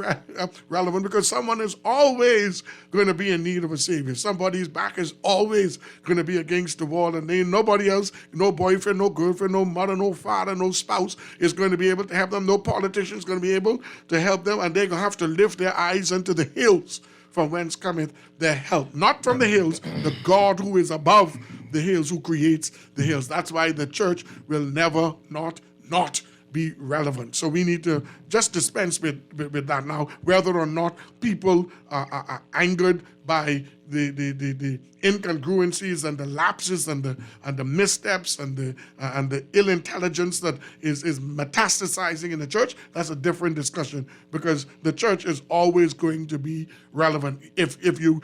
relevant, because someone is always going to be in need of a savior. Somebody's back is always going to be against the wall, and ain't nobody else, no boyfriend, no girlfriend, no mother, no father, no spouse is going to be able to help them. No politician is going to be able to help them, and they're going to have to lift their eyes unto the hills from whence cometh their help. Not from the hills, the God who is above the hills, who creates the hills. That's why the church will never not be relevant. So we need to just dispense with that now, whether or not people are angered by the incongruencies and the lapses and the missteps and the ill intelligence that is metastasizing in the church. That's a different discussion, because the church is always going to be relevant. If you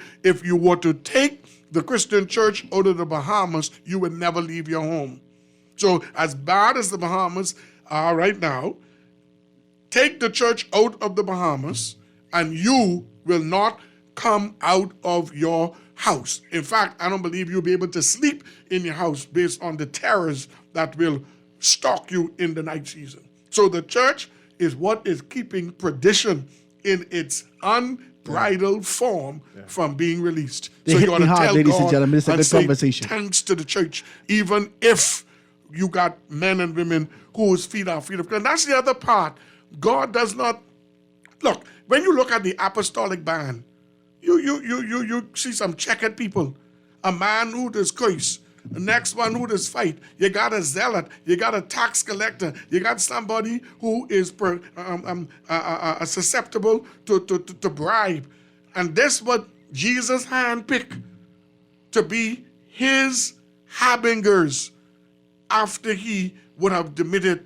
were to take the Christian church out of the Bahamas, you would never leave your home. So as bad as the Bahamas are right now, take the church out of the Bahamas and you will not come out of your house. In fact, I don't believe you'll be able to sleep in your house based on the terrors that will stalk you in the night season. So the church is what is keeping perdition in its unbridled form from being released.
They
so
hit
you ought
me
to
hard,
tell
ladies and
God
gentlemen. It's a good
say
conversation.
thanks to the church, even if you got men and women whose feet are feet of clay. And that's the other part. God does not look. When you look at the apostolic band, you see some checkered people. A man who does curse, the next one who does fight. You got a zealot. You got a tax collector. You got somebody who is susceptible to bribe. And that's what Jesus handpicked to be his harbingers after he would have demitted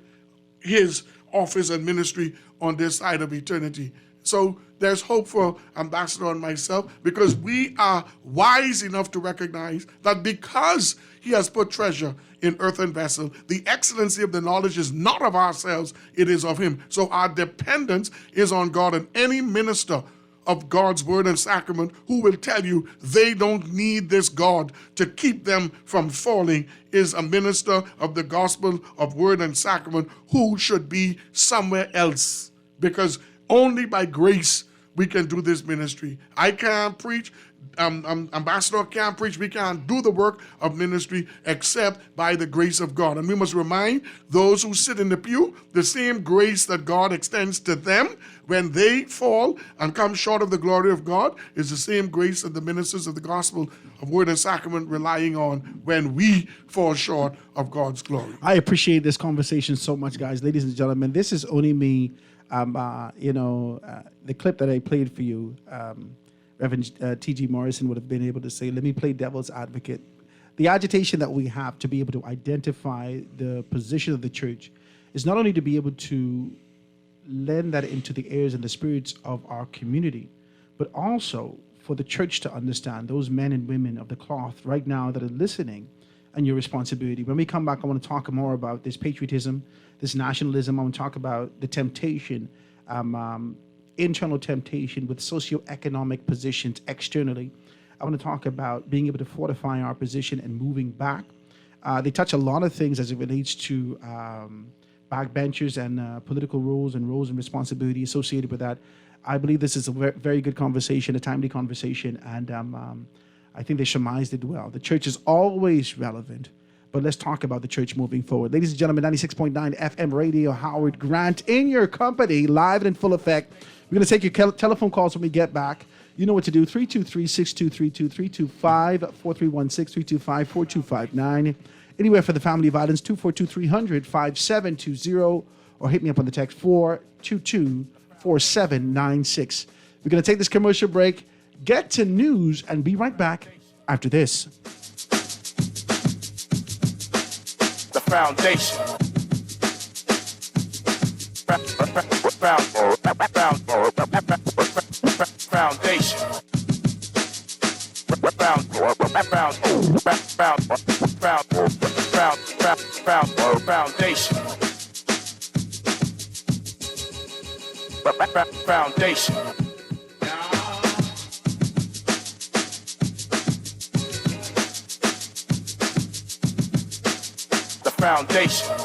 his office and ministry on this side of eternity. So there's hope for Ambassador and myself, because we are wise enough to recognize that because he has put treasure in earthen vessel, the excellency of the knowledge is not of ourselves, it is of him. So our dependence is on God, and any minister of God's word and sacrament who will tell you they don't need this God to keep them from falling is a minister of the gospel of word and sacrament who should be somewhere else, because only by grace we can do this ministry. I can't preach. Ambassador can't preach. We can't do the work of ministry except by the grace of God. And we must remind those who sit in the pew the same grace that God extends to them when they fall and come short of the glory of God is the same grace that the ministers of the gospel of word and sacrament relying on when we fall short of God's glory.
I appreciate this conversation so much, guys. Ladies and gentlemen, this is only me. The clip that I played for you, Reverend T.G. Morrison would have been able to say, let me play devil's advocate. The agitation that we have to be able to identify the position of the church is not only to be able to lend that into the ears and the spirits of our community, but also for the church to understand those men and women of the cloth right now that are listening and your responsibility. When we come back, I want to talk more about this patriotism, this nationalism. I want to talk about the temptation, internal temptation with socioeconomic positions externally. I want to talk about being able to fortify our position and moving back. They touch a lot of things as it relates to backbenchers and political roles and responsibility associated with that. I believe this is a very good conversation, a timely conversation, and I think they surmised it well. The church is always relevant, but let's talk about the church moving forward. Ladies and gentlemen, 96.9 FM radio, Howard Grant in your company, live and in full effect. We're going to take your telephone calls when we get back. You know what to do. 323-6232, 325-4316, 325-4259. Anywhere for the family violence, 242-300-5720, or hit me up on the text 422-4796. We're going to take this commercial break, get to news, and be right back after this.
The foundation. Foundation.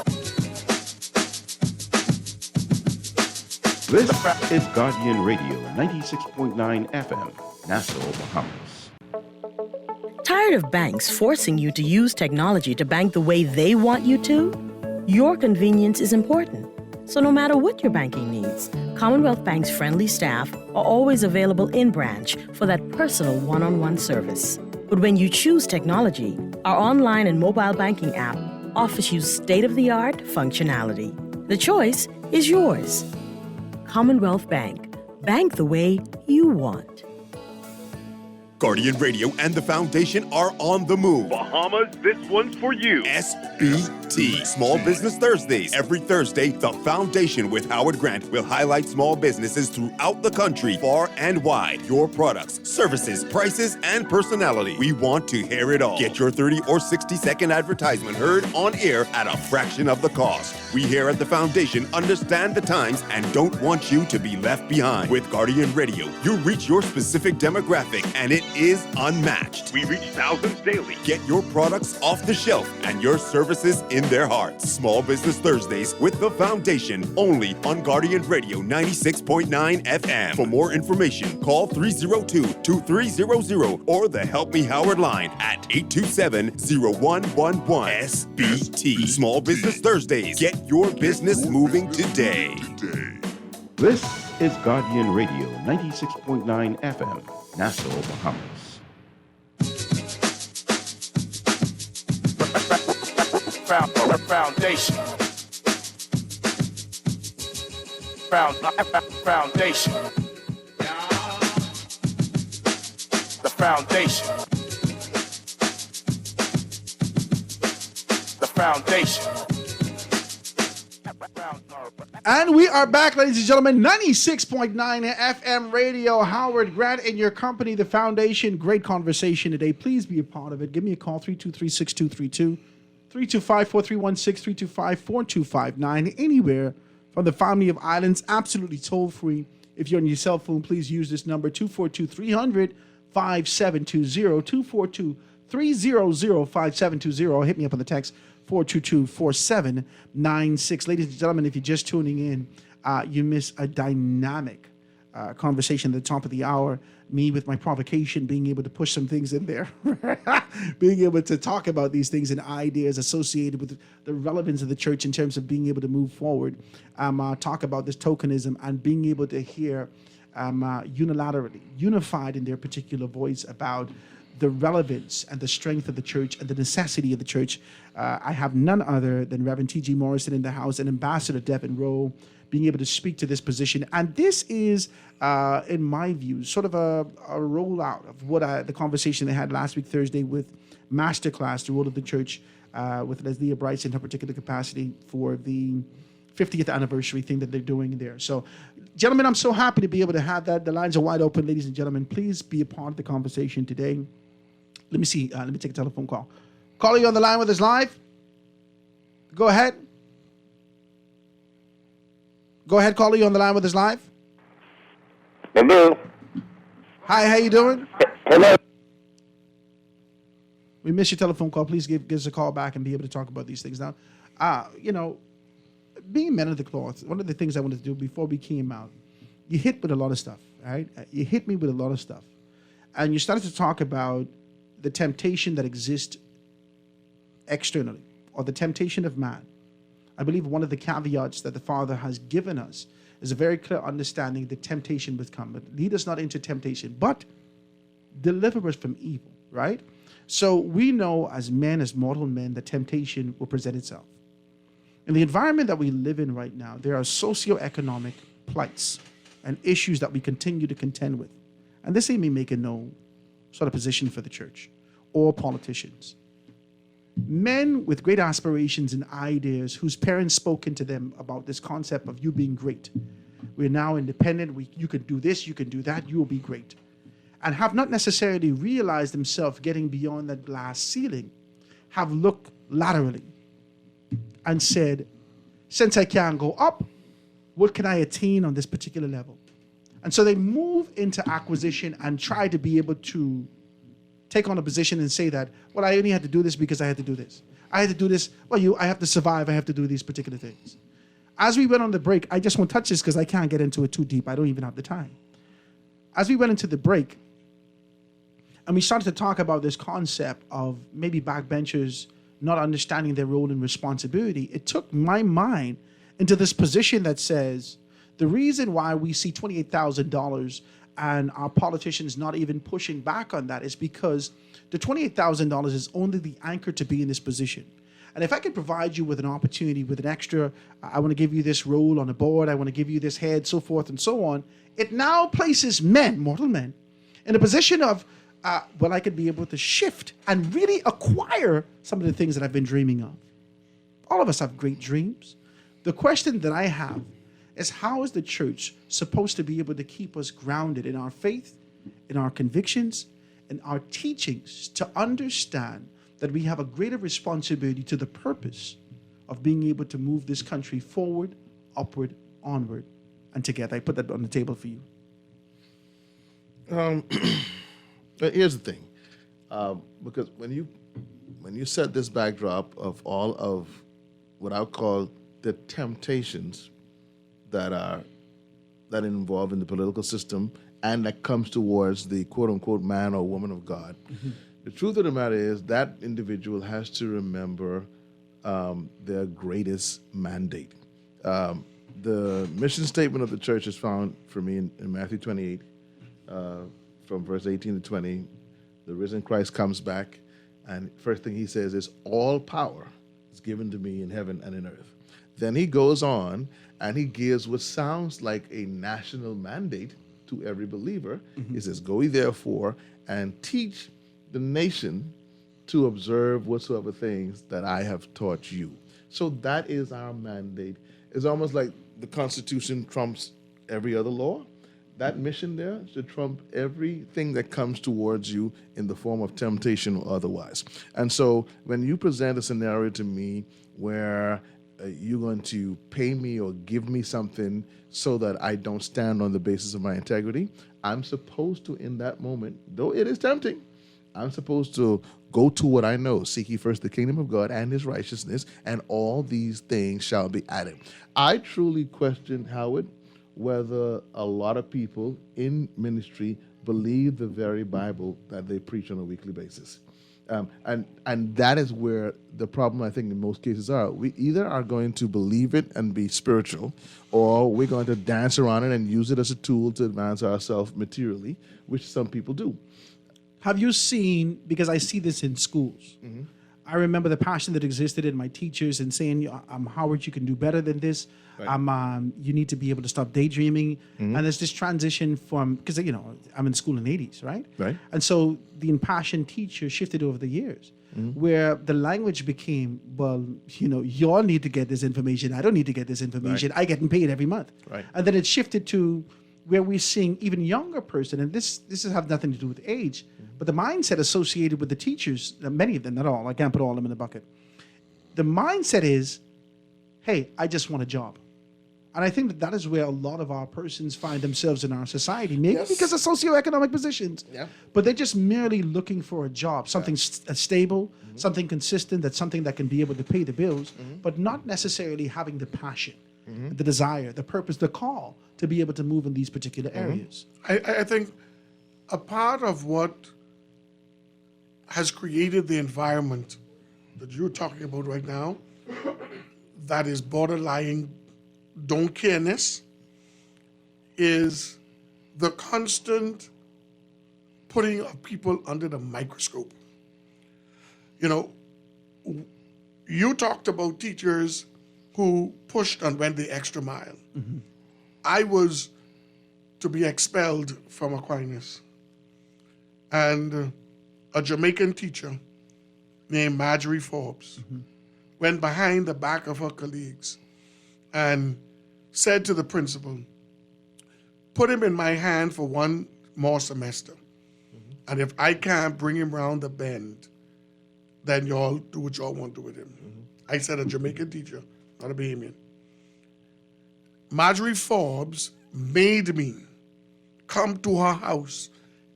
This is Guardian Radio, 96.9 FM, Nassau, Bahamas.
Tired of banks forcing you to use technology to bank the way they want you to? Your convenience is important. So no matter what your banking needs, Commonwealth Bank's friendly staff are always available in branch for that personal one-on-one service. But when you choose technology, our online and mobile banking app offers you state-of-the-art functionality. The choice is yours. Commonwealth Bank. Bank the way you want.
Guardian Radio and the Foundation are on the move.
Bahamas, this one's for you.
SBT, Small Business Thursdays. Every Thursday, the Foundation with Howard Grant will highlight small businesses throughout the country, far and wide. Your products, services, prices, and personality. We want to hear it all. Get your 30 or 60-second advertisement heard on air at a fraction of the cost. We here at the Foundation understand the times and don't want you to be left behind. With Guardian Radio, you reach your specific demographic, and it is unmatched.
We reach thousands daily.
Get your products off the shelf and your services in their hearts. Small Business Thursdays with the Foundation, only on Guardian Radio 96.9 FM. For more information, call 302-2300 or the Help Me Howard line at 827-0111. SBT. Small Business Thursdays. Get your business moving today.
This is Guardian Radio 96.9 FM, Nassau, Bahamas.
Foundation. Foundation. The foundation. The foundation.
And we are back, ladies and gentlemen. 96.9 FM radio. Howard Grant in your company, the Foundation. Great conversation today. Please be a part of it. Give me a call, 323-6232, 325-4316, 325-4259. Anywhere from the family of islands, absolutely toll-free. If you're on your cell phone, please use this number, 242-300-5720, 242-300-5720. Hit me up on the text, 422-4796. Ladies and gentlemen, if you're just tuning in, you miss a dynamic conversation at the top of the hour. Me with my provocation, being able to push some things in there, being able to talk about these things and ideas associated with the relevance of the church in terms of being able to move forward, talk about this tokenism and being able to hear unilaterally, unified in their particular voice about the relevance and the strength of the church and the necessity of the church. I have none other than Reverend T.G. Morrison in the house and Ambassador Devin Rowe being able to speak to this position. And this is, in my view, sort of a rollout of what the conversation they had last week, Thursday, with Masterclass, the role of the church, with Leslie Bryce in her particular capacity for the 50th anniversary thing that they're doing there. So, gentlemen, I'm so happy to be able to have that. The lines are wide open, ladies and gentlemen. Please be a part of the conversation today. Let me see. Let me take a telephone call. Caller, you on the line with us live? Go ahead. Go ahead, caller, you on the line with us live?
Hello.
Hi, how you doing?
Hello.
We missed your telephone call. Please give us a call back and be able to talk about these things. Now, being men of the cloth, one of the things I wanted to do before we came out, you hit with a lot of stuff, right? You hit me with a lot of stuff. And you started to talk about the temptation that exists externally, or the temptation of man. I believe one of the caveats that the Father has given us is a very clear understanding that temptation will come. But lead us not into temptation, but deliver us from evil, right? So we know as men, as mortal men, that temptation will present itself. In the environment that we live in right now, there are socioeconomic plights and issues that we continue to contend with. And this ain't me making no sort of position for the church or politicians. Men with great aspirations and ideas whose parents spoke into them about this concept of you being great. We're now independent. You can do this, you can do that, you will be great. And have not necessarily realized themselves getting beyond that glass ceiling, have looked laterally and said, since I can't go up, what can I attain on this particular level? And so they move into acquisition and try to be able to take on a position and say that, well, I only had to do this because I had to do this. I had to do this. Well, I have to survive. I have to do these particular things. As we went on the break, I just won't touch this because I can't get into it too deep. I don't even have the time. As we went into the break, and we started to talk about this concept of maybe backbenchers not understanding their role and responsibility, it took my mind into this position that says the reason why we see $28,000 and our politicians not even pushing back on that is because the $28,000 is only the anchor to be in this position. And if I could provide you with an opportunity, with an extra, I want to give you this role on a board, I want to give you this head, so forth and so on, it now places men, mortal men, in a position of, I could be able to shift and really acquire some of the things that I've been dreaming of. All of us have great dreams. The question that I have is, how is the church supposed to be able to keep us grounded in our faith, in our convictions, in our teachings, to understand that we have a greater responsibility to the purpose of being able to move this country forward, upward, onward, and together? I put that on the table for you.
But here's the thing, because when you set this backdrop of all of what I would call the temptations that involve in the political system and that comes towards the quote unquote man or woman of God, the truth of the matter is that individual has to remember their greatest mandate. The mission statement of the church is found for me in Matthew 28. From verse 18 to 20, the risen Christ comes back, and first thing he says is, all power is given to me in heaven and in earth. Then he goes on and he gives what sounds like a national mandate to every believer. He says, go ye therefore and teach the nation to observe whatsoever things that I have taught you. So that is our mandate. It's almost like the Constitution trumps every other law. That mission there should trump everything that comes towards you in the form of temptation or otherwise. And so when you present a scenario to me where you're going to pay me or give me something so that I don't stand on the basis of my integrity, I'm supposed to, in that moment, though it is tempting, I'm supposed to go to what I know. Seek ye first the kingdom of God and his righteousness, and all these things shall be added. I truly question, Howard, whether a lot of people in ministry believe the very Bible that they preach on a weekly basis. And that is where the problem, I think, in most cases are. We either are going to believe it and be spiritual, or we're going to dance around it and use it as a tool to advance ourselves materially, which some people do.
Have you seen, because I see this in schools, I remember the passion that existed in my teachers and saying, Howard, you can do better than this. Right. You need to be able to stop daydreaming. And there's this transition from, because, I'm in school in the 80s, right?
Right.
And so the impassioned teacher shifted over the years, where the language became, well, y'all need to get this information. I don't need to get this information.
Right.
I get paid every month.
Right.
And then it shifted to where we're seeing even younger person, and this has have nothing to do with age, but the mindset associated with the teachers, many of them, not all, I can't put all of them in the bucket. The mindset is, hey, I just want a job. And I think that is where a lot of our persons find themselves in our society, maybe because of socioeconomic positions.
Yeah.
But they're just merely looking for a job, something stable, something consistent, that's something that can be able to pay the bills, but not necessarily having the passion, the desire, the purpose, the call to be able to move in these particular areas.
I think a part of what has created the environment that you're talking about right now that is borderline don't careness is the constant putting of people under the microscope. You talked about teachers who pushed and went the extra mile. I was to be expelled from Aquinas, and a Jamaican teacher named Marjorie Forbes went behind the back of her colleagues and said to the principal, put him in my hand for one more semester. And if I can't bring him round the bend, then y'all do what y'all want to do with him. I said a Jamaican teacher, not a Bahamian. Marjorie Forbes made me come to her house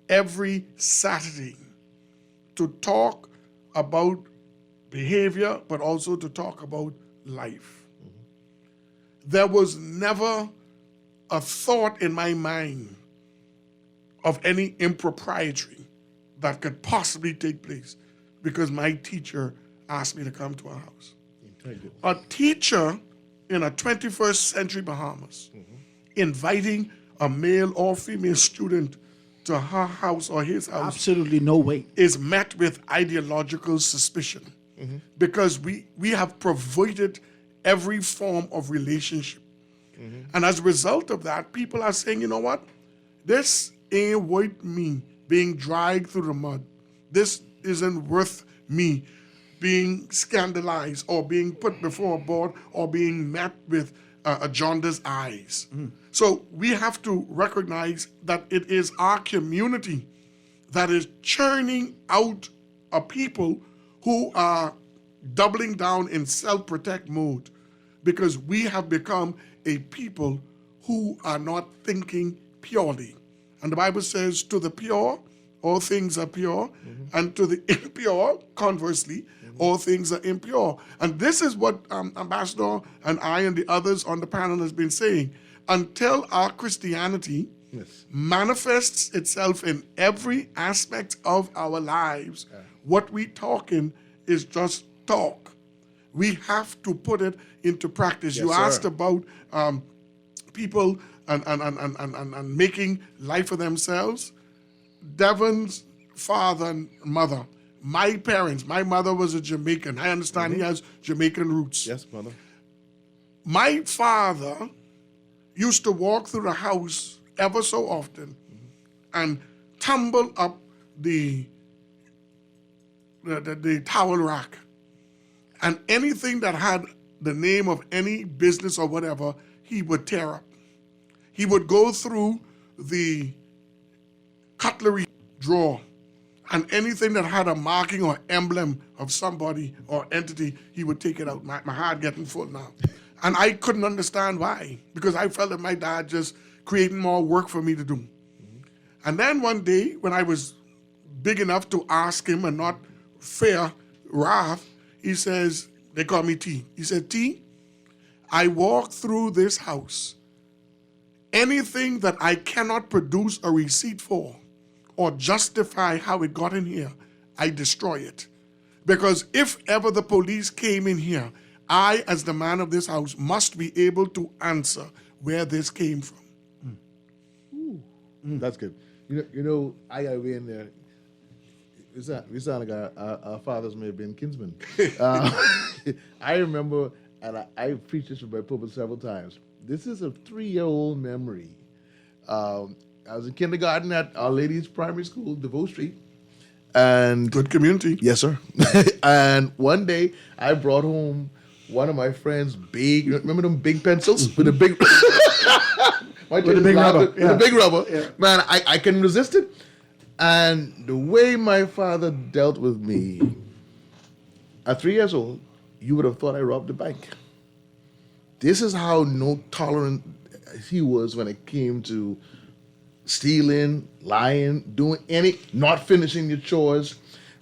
every Saturday to talk about behavior, but also to talk about life. There was never a thought in my mind of any impropriety that could possibly take place because my teacher asked me to come to her house. A teacher in a 21st century Bahamas inviting a male or female student to her house or his house.
Absolutely no way.
Is met with ideological suspicion. because we have perverted every form of relationship. And as a result of that, people are saying, you know what? This ain't worth me being dragged through the mud. This isn't worth me being scandalized or being put before a board or being met with a jaundiced eyes. So we have to recognize that it is our community that is churning out a people who are doubling down in self-protect mode, because we have become a people who are not thinking purely. And the Bible says, to the pure, all things are pure, and to the impure, conversely, all things are impure. And this is what Ambassador and I and the others on the panel has been saying. Until our Christianity manifests itself in every aspect of our lives, what we talking is just talk. We have to put it into practice.
Yes,
You
sir.
asked about people and making life for themselves. Devon's father and mother, my parents, my mother was a Jamaican. I understand he has Jamaican roots.
Yes, mother.
My father used to walk through the house ever so often and tumble up the towel rack. And anything that had the name of any business or whatever, he would tear up. He would go through the cutlery drawer, and anything that had a marking or emblem of somebody or entity, he would take it out. My heart getting full now. And I couldn't understand why, because I felt that my dad just creating more work for me to do. And then one day, when I was big enough to ask him and not fear wrath, he says, they call me T. He said, T, I walk through this house. Anything that I cannot produce a receipt for or justify how it got in here, I destroy it. Because if ever the police came in here, I, as the man of this house, must be able to answer where this came from.
That's good. You know, I got to be in there. We sound like our fathers may have been kinsmen. I remember, and I preached this from my pulpit several times. This is a 3-year-old memory. I was in kindergarten at Our Lady's Primary School, DeVoe Street. And
good community.
Yes, sir. And one day, I brought home one of my friend's big, remember them big pencils with the big...
With the big rubber.
With the big rubber. Yeah. Man, I couldn't resist it. And the way my father dealt with me, at 3 years old, you would have thought I robbed a bank. This is how no tolerant he was when it came to stealing, lying, doing not finishing your chores.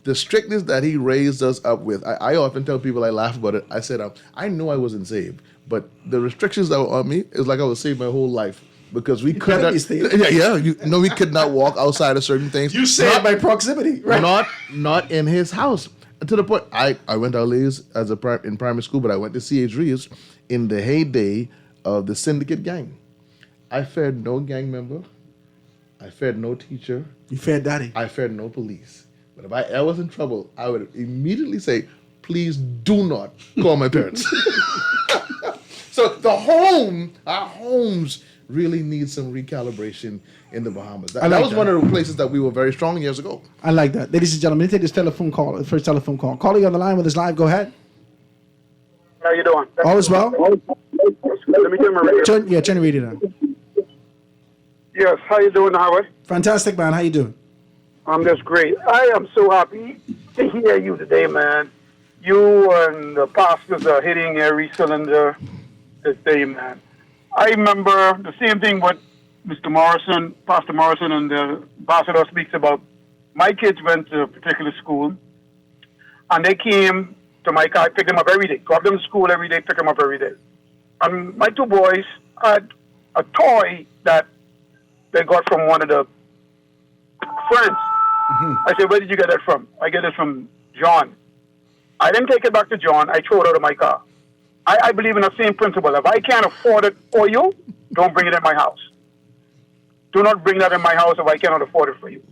The strictness that he raised us up with. I often tell people, I laugh about it. I said, I know I wasn't saved, but the restrictions that were on me, is like I was saved my whole life. Because we could not, we could not walk outside of certain things.
You saved by proximity, right?
Not in his house. And to the point, I went to Our Lady's in primary school, but I went to C.H. Reeves in the heyday of the syndicate gang. I feared no gang member. I feared no teacher.
You feared daddy.
I feared no police. But if I ever was in trouble, I would immediately say, please do not call my parents. So our homes really need some recalibration in the Bahamas. That was one of the places that we were very strong years ago.
I like that. Ladies and gentlemen, take this telephone call, the first telephone call. Calling on the line with us live, go ahead.
How you doing?
All is well?
Let me turn my radio.
Turn your radio down.
Yes, how you doing, Howard?
Fantastic, man. How you doing?
I'm just great. I am so happy to hear you today, man. You and the pastors are hitting every cylinder this day, man. I remember the same thing what Mr. Morrison, Pastor Morrison, and the ambassador speaks about. My kids went to a particular school, and they came to my car. I picked them up every day. Drop them to school every day, pick them up every day. And my two boys had a toy that they got from one of the friends. I said, where did you get that from? I get it from John. I didn't take it back to John. I threw it out of my car. I believe in the same principle. If I can't afford it for you, don't bring it in my house. Do not bring that in my house if I cannot afford it for you.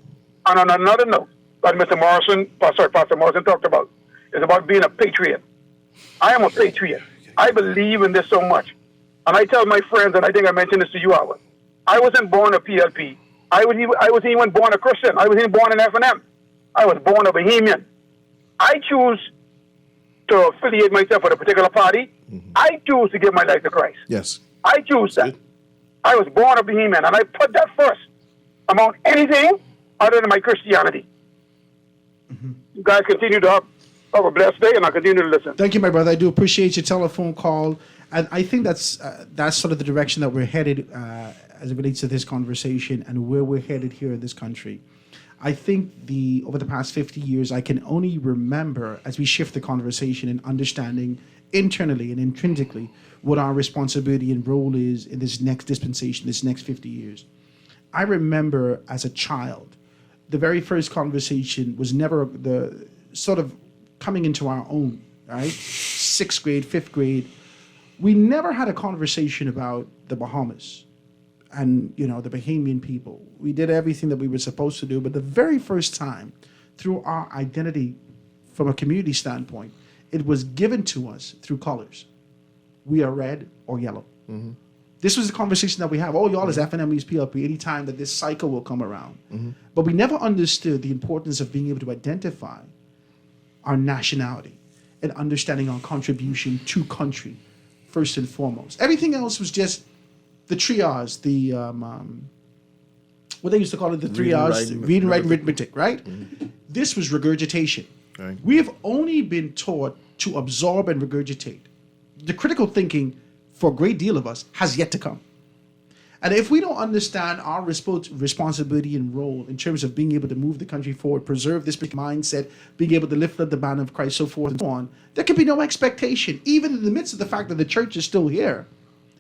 And on another note, that Pastor Morrison talked about, It's about being a patriot. I am a patriot. I believe in this so much. And I tell my friends, and I think I mentioned this to you, Howard, I wasn't born a PLP. I wasn't even born a Christian. I wasn't even born an F&M. I was born a Bohemian. I choose to affiliate myself with a particular party. I choose to give my life to Christ.
Yes.
I choose that. I was born a Bohemian, and I put that first among anything other than my Christianity. You guys continue to have a blessed day, and I'll continue to listen.
Thank you, my brother. I do appreciate your telephone call. And I think that's sort of the direction that we're headed as it relates to this conversation and where we're headed here in this country. I think over the past 50 years, I can only remember as we shift the conversation and understanding internally and intrinsically what our responsibility and role is in this next dispensation, this next 50 years. I remember as a child, the very first conversation was never the sort of coming into our own, right? 6th grade, 5th grade. We never had a conversation about the Bahamas and, the Bahamian people. We did everything that we were supposed to do, but the very first time, through our identity from a community standpoint, it was given to us through colors. We are red or yellow.
Mm-hmm.
This was the conversation that we have. Oh, y'all is FNM, is PLP, anytime that this cycle will come around.
Mm-hmm.
But we never understood the importance of being able to identify our nationality and understanding our contribution to country, first and foremost. Everything else was just the triage, the, what they used to call it, the triage, reading, writing, arithmetic, right?
Mm-hmm.
This was regurgitation.
Right.
We have only been taught to absorb and regurgitate. The critical thinking for a great deal of us has yet to come. And if we don't understand our responsibility and role in terms of being able to move the country forward, preserve this mindset, being able to lift up the banner of Christ, so forth and so on, there can be no expectation, even in the midst of the fact that the church is still here,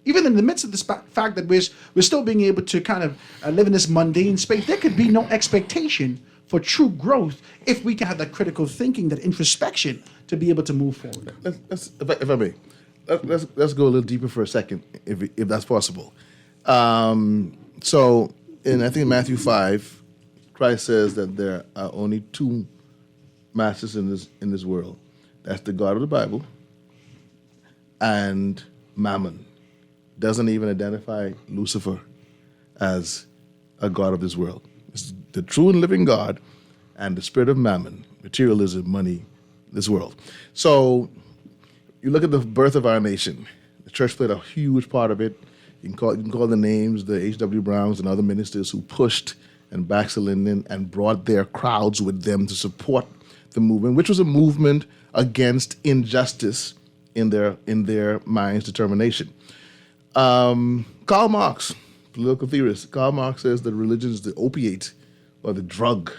even in the midst of the fact that we're still being able to kind of live in this mundane space, there could be no expectation for true growth if we can have that critical thinking, that introspection to be able to move forward.
If I may, let's go a little deeper for a second, if that's possible. So, I think Matthew 5, Christ says that there are only two masters in this world. That's the God of the Bible and Mammon. Doesn't even identify Lucifer as a god of this world. It's the true and living God and the spirit of Mammon, materialism, money, this world. So you look at the birth of our nation. The church played a huge part of it. You can call the names, the H.W. Browns and other ministers who pushed and backed Lyndon and brought their crowds with them to support the movement, which was a movement against injustice in their mind's determination. Karl Marx, political theorist, Karl Marx says that religion is the opiate or the drug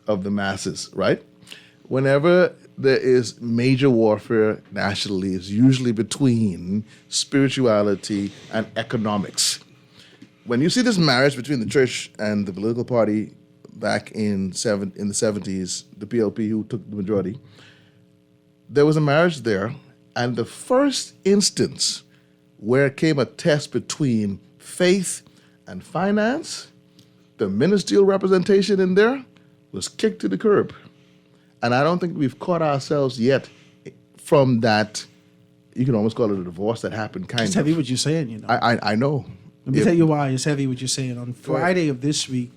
of the masses, right? Whenever there is major warfare nationally, it's usually between spirituality and economics. When you see this marriage between the church and the political party back in the 70s, the PLP who took the majority, there was a marriage there, and the first instance where it came a test between faith and finance, the ministerial representation in there was kicked to the curb. And I don't think we've caught ourselves yet from that, you can almost call it a divorce that happened kind of.
It's heavy what you're saying,
I know.
Let me tell you why it's heavy what you're saying. On Friday of this week,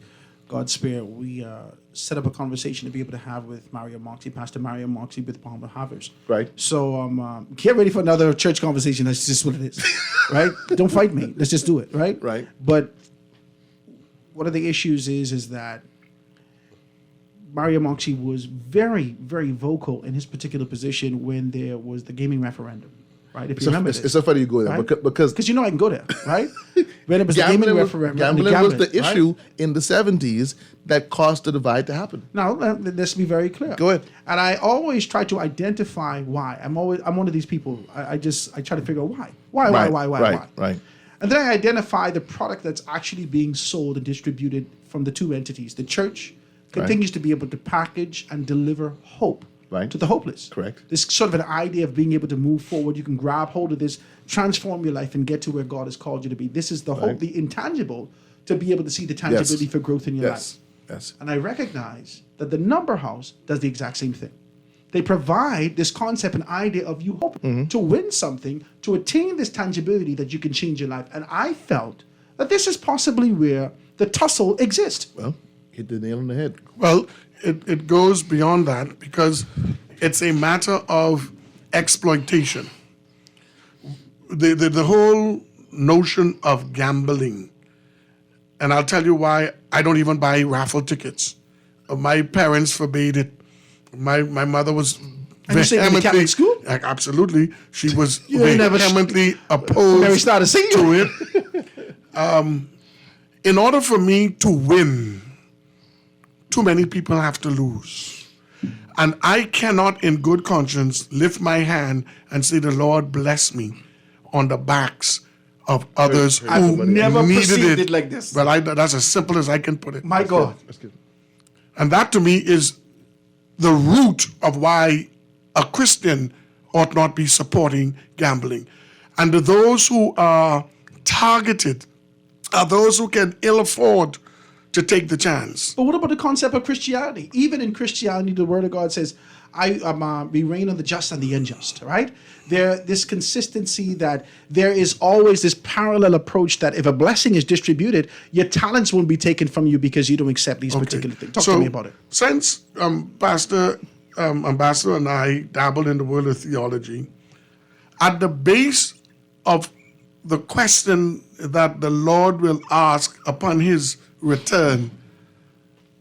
God's Spirit, we set up a conversation to be able to have with Mario Moxie, Pastor Mario Moxie with Palmer Havers.
Right.
So get ready for another church conversation. That's just what it is, right? Don't fight me. Let's just do it, right?
Right.
But one of the issues is that Mario Moxie was very, very vocal in his particular position when there was the gaming referendum, right? If you remember this.
It's so funny you go there,
right?
because
I can go there, right? When it was the gaming referendum.
Gambling was the issue in the 70s that caused the divide to happen.
Now, let's be very clear.
Go ahead.
And I always try to identify why. I'm one of these people. I try to figure out why. Why?
Right.
And then I identify the product that's actually being sold and distributed from the two entities. The church continues to be able to package and deliver hope to the hopeless.
Correct.
This sort of an idea of being able to move forward. You can grab hold of this, transform your life, and get to where God has called you to be. This is the hope, the intangible, to be able to see the tangibility for growth in your life.
Yes.
And I recognize that the number house does the exact same thing. they provide this concept and idea of you hoping to win something, to attain this tangibility that you can change your life. And I felt that this is possibly where the tussle exists.
Well, hit the nail on the head.
Well, it goes beyond that because it's a matter of exploitation. The whole notion of gambling, and I'll tell you why I don't even buy raffle tickets. My parents forbade it. My mother was
And you say in the Catholic school?
Absolutely. She was
You ain't never
vehemently opposed
Mary started singing.
to it. In order for me to win, too many people have to lose. And I cannot in good conscience lift my hand and say, the Lord bless me on the backs of others who
I've never
needed
perceived it like this.
Well, that's as simple as I can put it.
My God.
And that to me is the root of why a Christian ought not be supporting gambling. And to those who are targeted are those who can ill afford to take the chance.
But what about the concept of Christianity? Even in Christianity, the Word of God says, we reign on the just and the unjust, right? This consistency that there is always this parallel approach that if a blessing is distributed, your talents won't be taken from you because you don't accept these particular things. Talk to me about it.
Since Pastor Ambassador and I dabbled in the world of theology, at the base of the question that the Lord will ask upon his return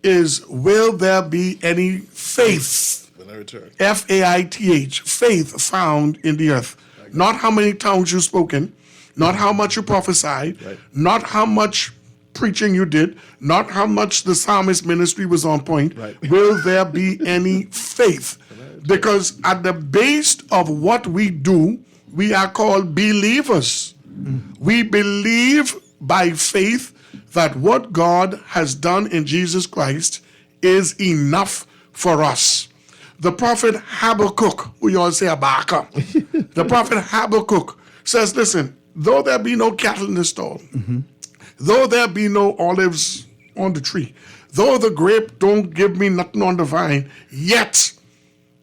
is, will there be any faith?
When I return.
Faith, faith found in the earth. Not how many tongues you spoken, not how much you prophesied, not how much preaching you did, not how much the psalmist ministry was on point. Will there be any faith? Because at the base of what we do, we are called believers. We believe by faith that what God has done in Jesus Christ is enough for us. The prophet Habakkuk, who you all say Habakkuk, the prophet Habakkuk says, listen, though there be no cattle in the stall, though there be no olives on the tree, though the grape don't give me nothing on the vine, yet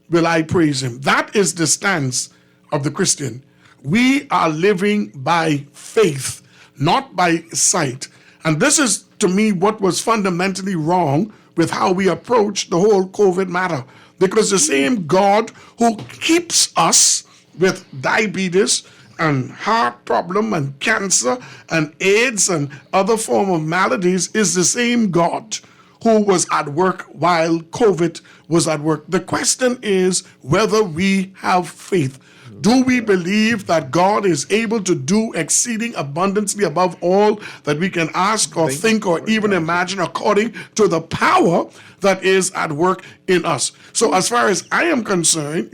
will I praise him. That is the stance of the Christian. We are living by faith, not by sight. And this is, to me, what was fundamentally wrong with how we approach the whole COVID matter. Because the same God who keeps us with diabetes and heart problem and cancer and AIDS and other form of maladies is the same God who was at work while COVID was at work. The question is whether we have faith. Do we believe that God is able to do exceeding abundantly above all that we can ask or think or even imagine according to the power that is at work in us? So as far as I am concerned,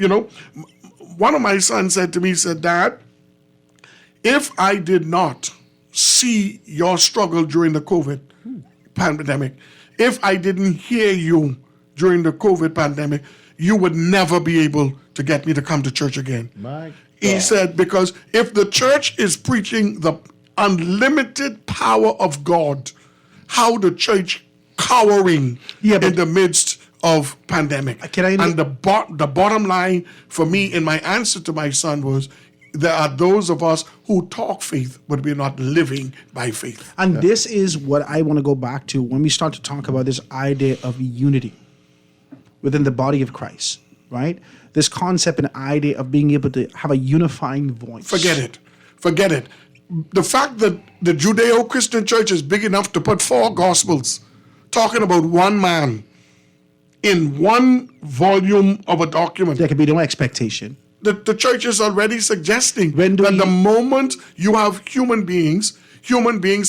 one of my sons said to me, Dad, if I did not see your struggle during the COVID pandemic, if I didn't hear you during the COVID pandemic, you would never be able to get me to come to church again. He said, because if the church is preaching the unlimited power of God, how the church cowering in the midst of pandemic? And the bottom line for me in my answer to my son was, there are those of us who talk faith, but we're not living by faith.
And this is what I want to go back to when we start to talk about this idea of unity within the body of Christ, right? This concept and idea of being able to have a unifying voice.
Forget it. The fact that the Judeo-Christian church is big enough to put 4 gospels talking about one man in one volume of a document.
There can be no expectation.
The church is already suggesting that the moment you have human beings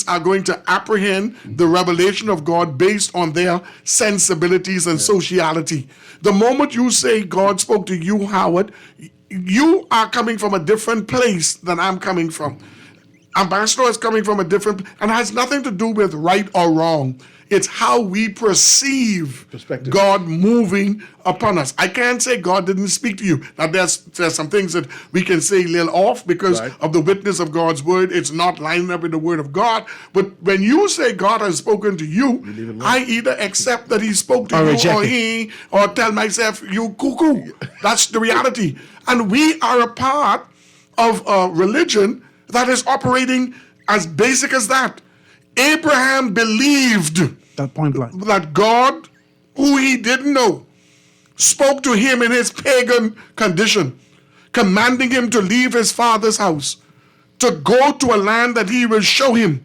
are going to apprehend the revelation of God based on their sensibilities and sociality. The moment you say God spoke to you, Howard, you are coming from a different place than I'm coming from. Ambassador is coming from a different, and has nothing to do with right or wrong. It's how we perceive God moving upon us. I can't say God didn't speak to you. Now, there's some things that we can say a little off because of the witness of God's word. It's not lining up with the word of God. But when you say God has spoken to you, I either accept that he spoke to you or tell myself, you cuckoo. That's the reality. And we are a part of a religion that is operating as basic as that. Abraham believed
that point blank
that God, who he didn't know, spoke to him in his pagan condition, commanding him to leave his father's house, to go to a land that he will show him,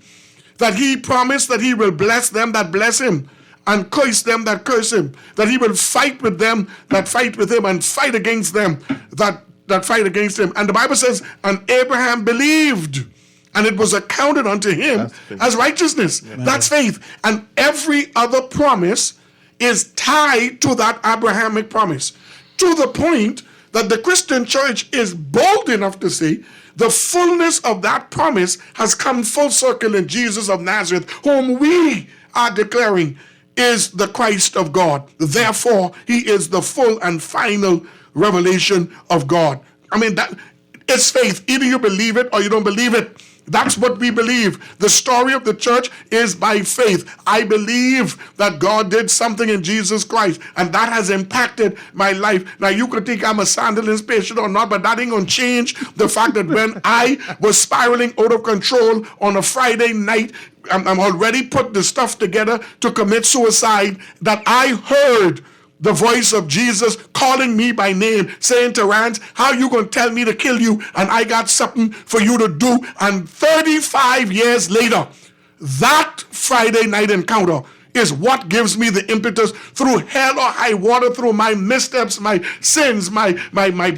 that he promised that he will bless them that bless him, and curse them that curse him, that he will fight with them that fight with him, and fight against them that fight against him. And the Bible says, and Abraham believed, and it was accounted unto him as righteousness. That's faith. And every other promise is tied to that Abrahamic promise, to the point that the Christian church is bold enough to say the fullness of that promise has come full circle in Jesus of Nazareth, whom we are declaring is the Christ of God. Therefore, he is the full and final revelation of God. I mean, that it's faith. Either you believe it or you don't believe it. That's what we believe. The story of the church is by faith. I believe that God did something in Jesus Christ, and that has impacted my life. Now, you could think I'm a Sandilands patient or not, but that ain't going to change the fact that when I was spiraling out of control on a Friday night, I'm already put the stuff together to commit suicide, that I heard the voice of Jesus calling me by name, saying to Rance, how you gonna tell me to kill you and I got something for you to do? And 35 years later, that Friday night encounter is what gives me the impetus through hell or high water, through my missteps, my sins, my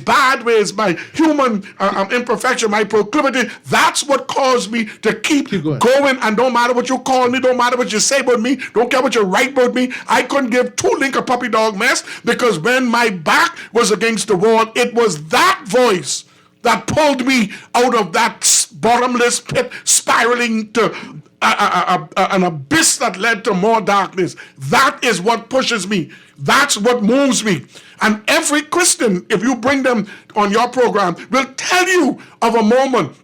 bad ways, my human imperfection, my proclivity. That's what caused me to keep going. And don't matter what you call me, don't matter what you say about me, don't care what you write about me. I couldn't give two link a puppy dog mess, because when my back was against the wall, it was that voice that pulled me out of that bottomless pit, spiraling to an abyss that led to more darkness. That is what pushes me. That's what moves me. And every Christian, if you bring them on your program, will tell you of a moment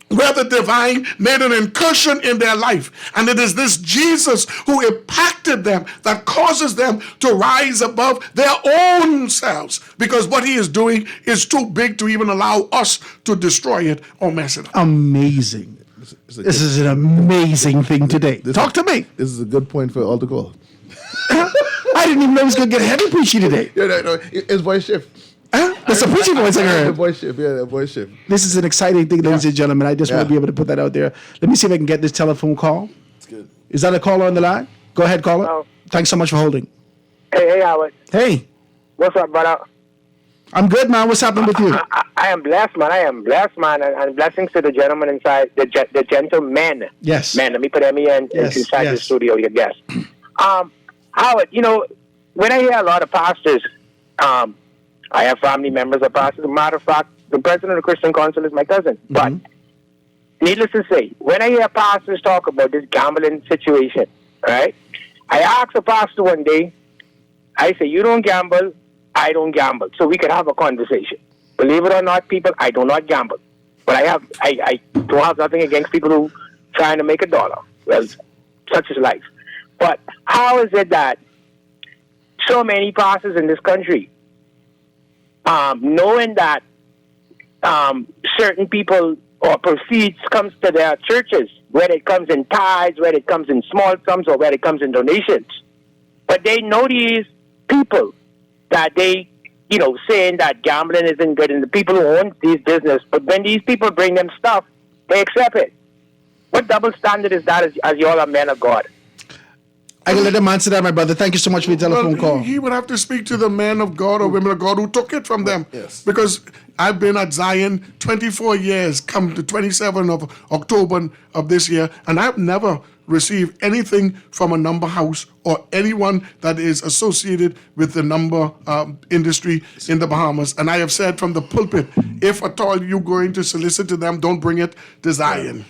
where the divine made an incursion in their life. And it is this Jesus who impacted them that causes them to rise above their own selves, because what he is doing is too big to even allow us to destroy it or mess it up.
Amazing. This is an amazing thing today. Talk to me.
This is a good point for all to call.
I didn't even know he was going to get heavy preachy today.
No. It's voice shift.
That's a preaching voice I heard.
The voice shift, the voice shift.
This is an exciting thing, ladies and gentlemen. I just want to be able to put that out there. Let me see if I can get this telephone call.
It's good.
Is that a caller on the line? Go ahead, caller.
Hello.
Thanks so much for holding.
Hey, Howard.
Hey.
What's up, brother?
I'm good, man. What's happening with you?
I am blessed, man. I am blessed, man. And blessings to the gentleman inside, the gentlemen.
Yes.
Man, let me put M-E-N inside the studio, your guest. Howard, you know, when I hear a lot of pastors, I have family members of pastors. As a matter of fact, the president of the Christian Council is my cousin. Mm-hmm. But needless to say, when I hear pastors talk about this gambling situation, right? I asked a pastor one day, I say, you don't gamble, I don't gamble. So we could have a conversation. Believe it or not, people, I do not gamble. But I don't have nothing against people who trying to make $1. Well, such is life. But how is it that so many pastors in this country, knowing that certain people or proceeds comes to their churches, whether it comes in tithes, whether it comes in small sums, or whether it comes in donations, but they know these people that they, saying that gambling isn't good, and the people who own these business, but when these people bring them stuff, they accept it. What double standard is that as you all are men of God?
I can let him answer that, my brother. Thank you so much for your telephone call.
He would have to speak to the men of God or women of God who took it from them.
Yes.
Because I've been at Zion 24 years, come to 27th of October of this year, and I've never receive anything from a number house or anyone that is associated with the number industry in the Bahamas. And I have said from the pulpit, if at all you're going to solicit to them, don't bring it to Zion.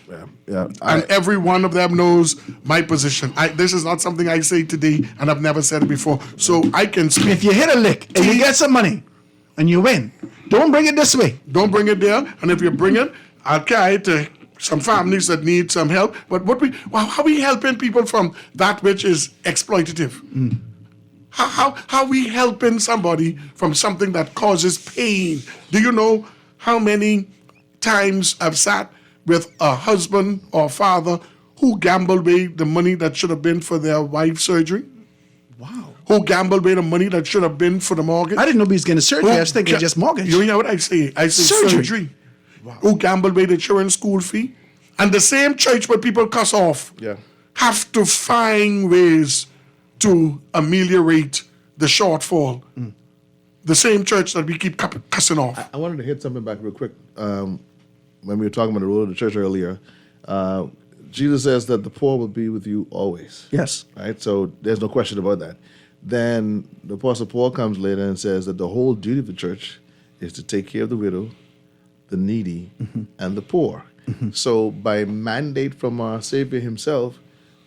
And every one of them knows my position. This is not something I say today, and I've never said it before. So I can speak.
If you hit a lick and you get some money and you win, don't bring it this way.
Don't bring it there. And if you bring it, I'll carry it to some families that need some help. But how are we helping people from that which is exploitative? How are we helping somebody from something that causes pain? Do you know how many times I've sat with a husband or father who gambled away the money that should have been for their wife's surgery?
Wow.
Who gambled away the money that should have been for the mortgage?
I didn't know he was getting surgery. I was thinking just mortgage.
You know what I say? I say surgery. Wow. Who gambled away the children's school fee? And the same church where people cuss off have to find ways to ameliorate the shortfall. The same church that we keep cussing off.
I wanted to hit something back real quick. When we were talking about the role of the church earlier, Jesus says that the poor will be with you always.
Yes.
Right? So there's no question about that. Then the Apostle Paul comes later and says that the whole duty of the church is to take care of the widow, the needy, and the poor. So by mandate from our Savior himself,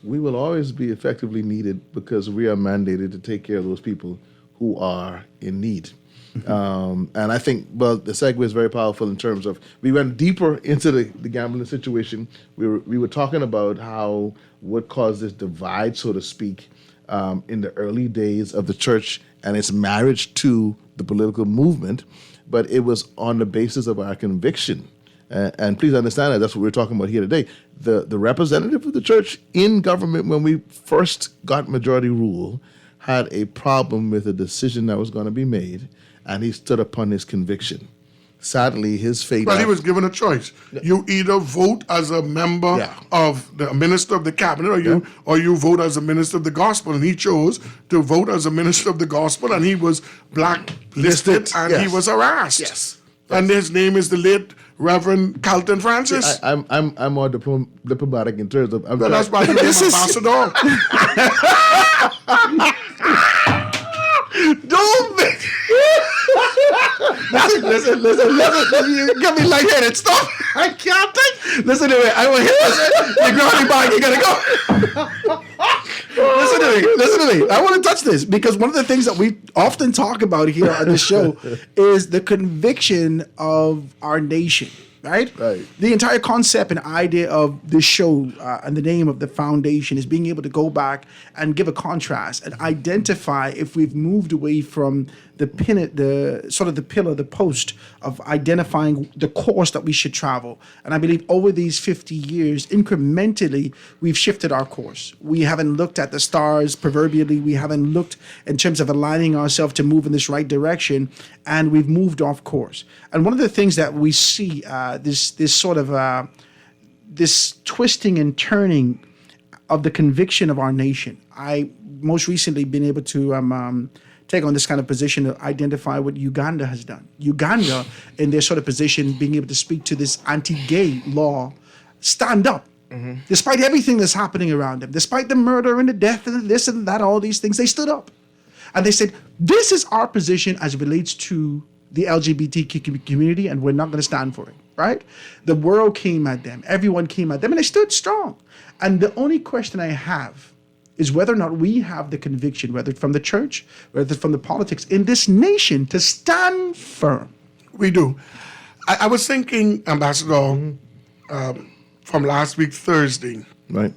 we will always be effectively needed because we are mandated to take care of those people who are in need. And I think, well, the segue is very powerful in terms of, we went deeper into the gambling situation. We were talking about how what caused this divide, so to speak, in the early days of the church and its marriage to the political movement, but it was on the basis of our conviction. And please understand that that's what we're talking about here today. The representative of the church in government, when we first got majority rule, had a problem with a decision that was going to be made, and he stood upon his conviction. Sadly, his fate...
Well, he was given a choice. You either vote as a member of the minister of the cabinet, or you vote as a minister of the gospel. And he chose to vote as a minister of the gospel, and he was blacklisted, and he was harassed.
Yes.
And his name is the late Reverend Carlton Francis.
I'm more diplomatic in terms of...
that's why you're ambassador.
Don't be... listen. You get me lightheaded. Stop. I can't take... Listen to me. I will hit this. You're grabbing back. You gotta go. Listen to me. I want to touch this because one of the things that we often talk about here on the show is the conviction of our nation. Right? The entire concept and idea of this show and the name of the foundation is being able to go back and give a contrast and identify if we've moved away from the pillar, the post of identifying the course that we should travel. And I believe over these 50 years, incrementally, we've shifted our course. We haven't looked at the stars proverbially. We haven't looked in terms of aligning ourselves to move in this right direction, and we've moved off course. And one of the things that we see, this twisting and turning of the conviction of our nation. I most recently been able to take on this kind of position to identify what Uganda has done. Uganda, in their sort of position, being able to speak to this anti-gay law, stand up. Despite everything that's happening around them, despite the murder and the death and this and that, all these things, they stood up. And they said, this is our position as it relates to the LGBTQ community, and we're not going to stand for it, right? The world came at them. Everyone came at them, and they stood strong. And the only question I have is whether or not we have the conviction, whether it's from the church, whether it's from the politics in this nation, to stand firm.
We do. I was thinking, Ambassador, from last week, Thursday.
Right.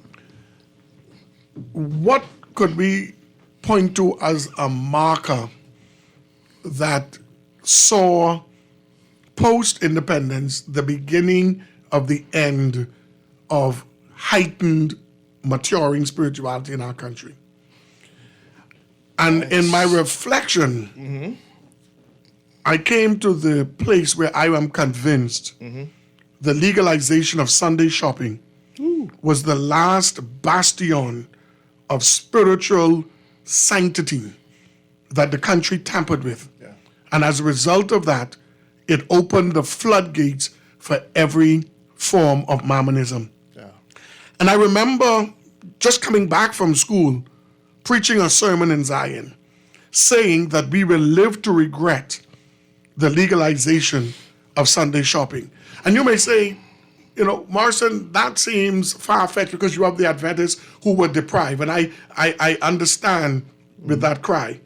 What could we point to as a marker that saw post-independence the beginning of the end of heightened maturing spirituality in our country? And in my reflection, I came to the place where I am convinced the legalization of Sunday shopping was the last bastion of spiritual sanctity that the country tampered with. And as a result of that, it opened the floodgates for every form of Mormonism. And I remember just coming back from school, preaching a sermon in Zion, saying that we will live to regret the legalization of Sunday shopping. And you may say, Morrison, that seems far-fetched because you have the Adventists who were deprived. And I understand with that cry.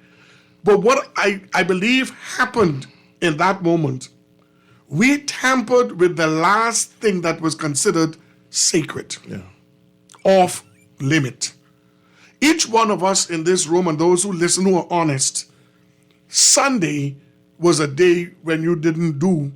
But what I believe happened in that moment, we tampered with the last thing that was considered sacred, off limit. Each one of us in this room and those who listen who are honest, Sunday was a day when you didn't do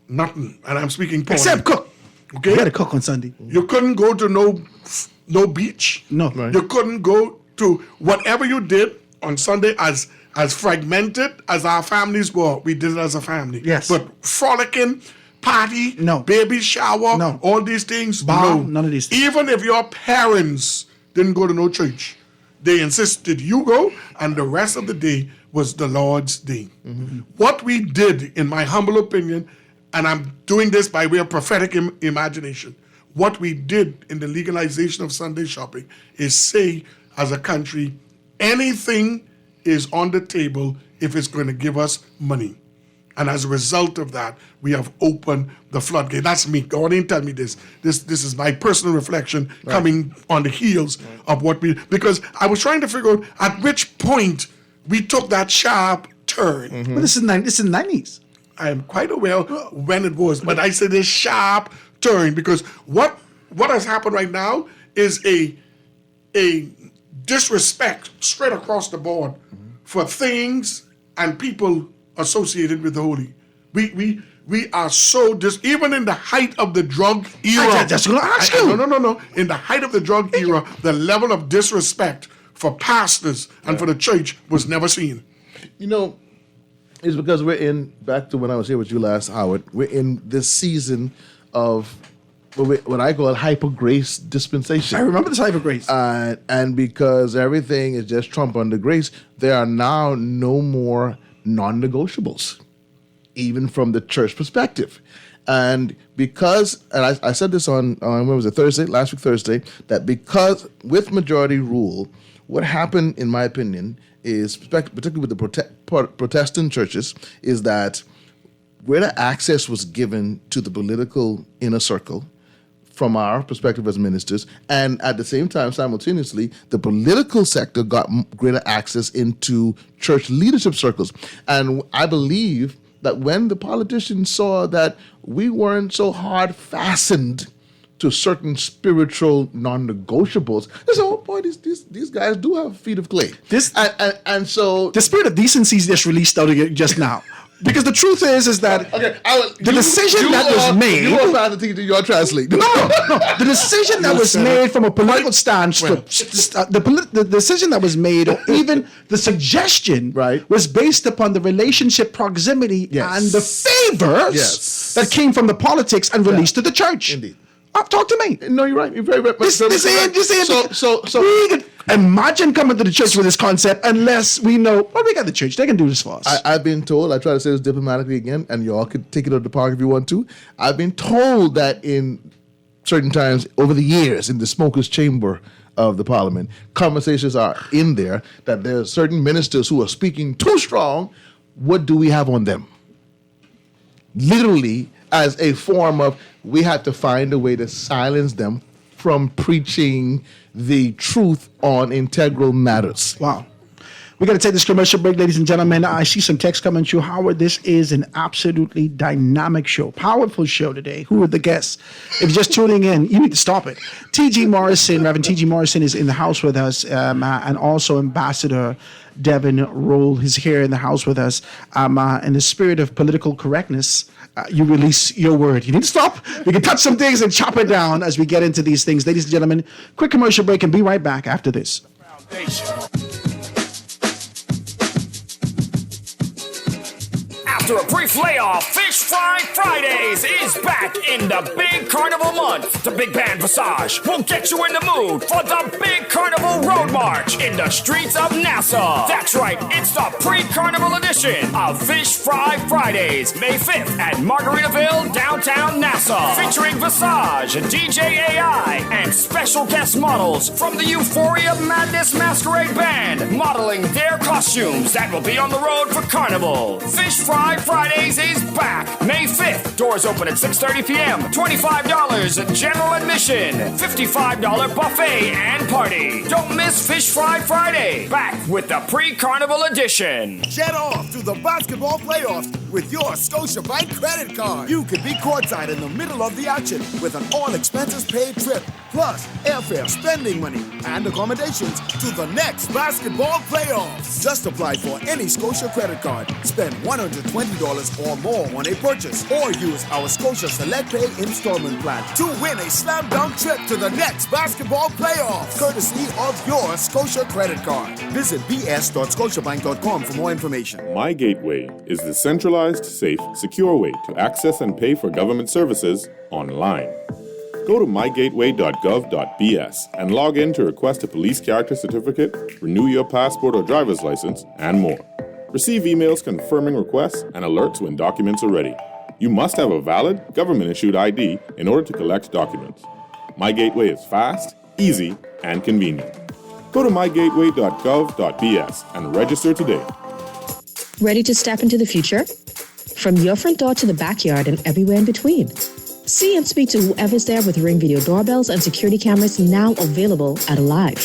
nothing. And I'm speaking Paul.
Except cook.
Okay?
You had to cook on Sunday.
You couldn't go to no beach.
No.
Right.
You couldn't go to whatever you did on Sunday as fragmented as our families were. We did it as a family.
Yes.
But frolicking, party,
no.
Baby shower,
no.
all these things,
Bar,
no.
none of these things.
Even if your parents didn't go to no church, they insisted you go, and the rest of the day was the Lord's day. Mm-hmm. What we did, in my humble opinion, and I'm doing this by way of prophetic imagination, what we did in the legalization of Sunday shopping is say, as a country, anything is on the table if it's going to give us money. And as a result of that, we have opened the floodgate. That's me. God didn't tell me this. This is my personal reflection coming on the heels of what we... Because I was trying to figure out at which point we took that sharp turn.
Mm-hmm. But this is the 90s.
I am quite aware when it was, but I say this sharp turn because what has happened right now is a disrespect straight across the board for things and people associated with the holy. We are so even in the height of the drug era.
I just gonna ask you.
No. In the height of the drug era, the level of disrespect for pastors and for the church was never seen.
It's because back to when I was here with you last, Howard, we're in this season of what I call hyper grace dispensation.
I remember this hyper grace.
And because everything is just Trump under grace, there are now no more non-negotiables, even from the church perspective. And I said this on when was it, Thursday, last week Thursday, that because with majority rule, what happened, in my opinion, is, particularly with the Protestant churches, is that greater access was given to the political inner circle from our perspective as ministers, and at the same time, simultaneously, the political sector got greater access into church leadership circles. And I believe that when the politicians saw that we weren't so hard fastened to certain spiritual non-negotiables, they said, "Oh boy, these guys do have feet of clay." And so
the spirit of decency is just released out of just now. Because the truth is that the decision that was made...
You want to think you translate.
No. The decision that was made from a political stance, the decision that was made, or even the suggestion, was based upon the relationship proximity and the favors that came from the politics and released to the church.
Indeed.
Talk to me.
No, you're right. You're very right.
So we could imagine coming to the church with this concept unless we know, well, we got the church. They can do this for us.
I've been told, I try to say this diplomatically again, and y'all could take it to the park if you want to. I've been told that in certain times over the years in the smoker's chamber of the parliament, conversations are in there that there are certain ministers who are speaking too strong. What do we have on them? Literally, as a form of, we had to find a way to silence them from preaching the truth on integral matters.
Wow. We got to take this commercial break, ladies and gentlemen. I see some text coming through. Howard, this is an absolutely dynamic show, powerful show today. Who are the guests? If you're just tuning in, you need to stop it. T.G. Morrison, Reverend T.G. Morrison is in the house with us, and also Ambassador Devin Roll is here in the house with us. In the spirit of political correctness, you release your word. You need to stop. We can touch some things and chop it down as we get into these things. Ladies and gentlemen, quick commercial break and be right back after this.
After a brief layoff, Fish Fry Fridays is back in the big carnival month. The Big Band Visage will get you in the mood for the big carnival road march in the streets of Nassau. That's right, it's the pre-carnival edition of Fish Fry Fridays, May 5th at Margaritaville, downtown Nassau. Featuring Visage, DJ AI, and special guest models from the Euphoria Madness Masquerade Band, modeling their costumes that will be on the road for Carnival. Fish Fry Fridays is back May 5th. Doors open at 6:30 p.m. $25 general admission, $55 buffet and party. Don't miss Fish Fry Friday. Back with the pre-carnival edition.
Jet off to the basketball playoffs with your Scotiabank credit card. You could be courtside in the middle of the action with an all-expenses-paid trip, plus airfare, spending money, and accommodations to the next basketball playoffs. Just apply for any Scotia credit card, spend $120 or more on a purchase, or use our Scotia Select Pay installment plan to win a slam-dunk trip to the next basketball playoffs, courtesy of your Scotia credit card. Visit bs.scotiabank.com for more information.
My Gateway is the centralized, safe, secure way to access and pay for government services online. Go to mygateway.gov.bs and log in to request a police character certificate, renew your passport or driver's license, and more. Receive emails confirming requests and alerts when documents are ready. You must have a valid, government-issued ID in order to collect documents. My Gateway is fast, easy, and convenient. Go to mygateway.gov.bs and register today.
Ready to step into the future? From your front door to the backyard and everywhere in between. See and speak to whoever's there with Ring Video doorbells and security cameras now available at Alive.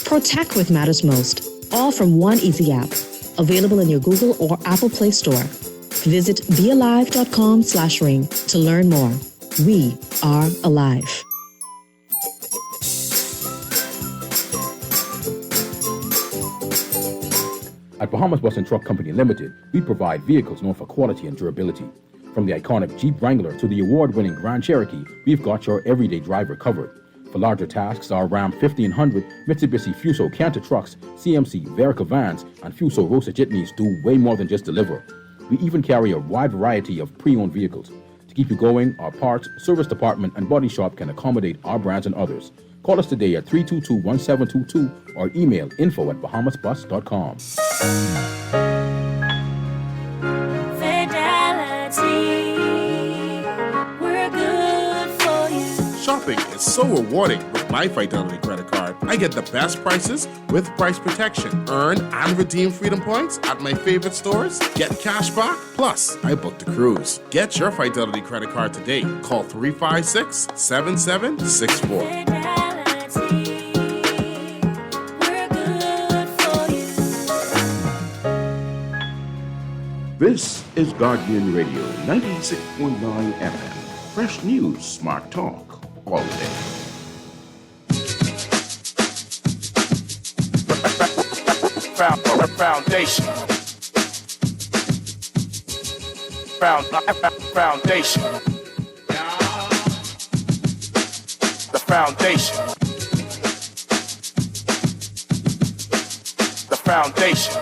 Protect what matters most, all from one easy app. Available in your Google or Apple Play Store. Visit bealive.com/ring to learn more. We are alive.
At Bahamas Bus and Truck Company Limited, we provide vehicles known for quality and durability. From the iconic Jeep Wrangler to the award-winning Grand Cherokee, we've got your everyday driver covered. For larger tasks, our Ram 1500, Mitsubishi Fuso Canter trucks, CMC Verica vans, and Fuso Rosa jitneys do way more than just deliver. We even carry a wide variety of pre-owned vehicles. To keep you going, our parts, service department, and body shop can accommodate our brands and others. Call us today at 322-1722 or email info@bahamasbus.com.
Shopping is so rewarding with my Fidelity credit card. I get the best prices with price protection. Earn and redeem freedom points at my favorite stores. Get cash back. Plus, I booked a cruise. Get your Fidelity credit card today. Call 356-7764.
This is Guardian Radio 96.9 FM. Fresh news, smart talk, all day.
Foundation. Foundation. The foundation. The foundation. Foundation.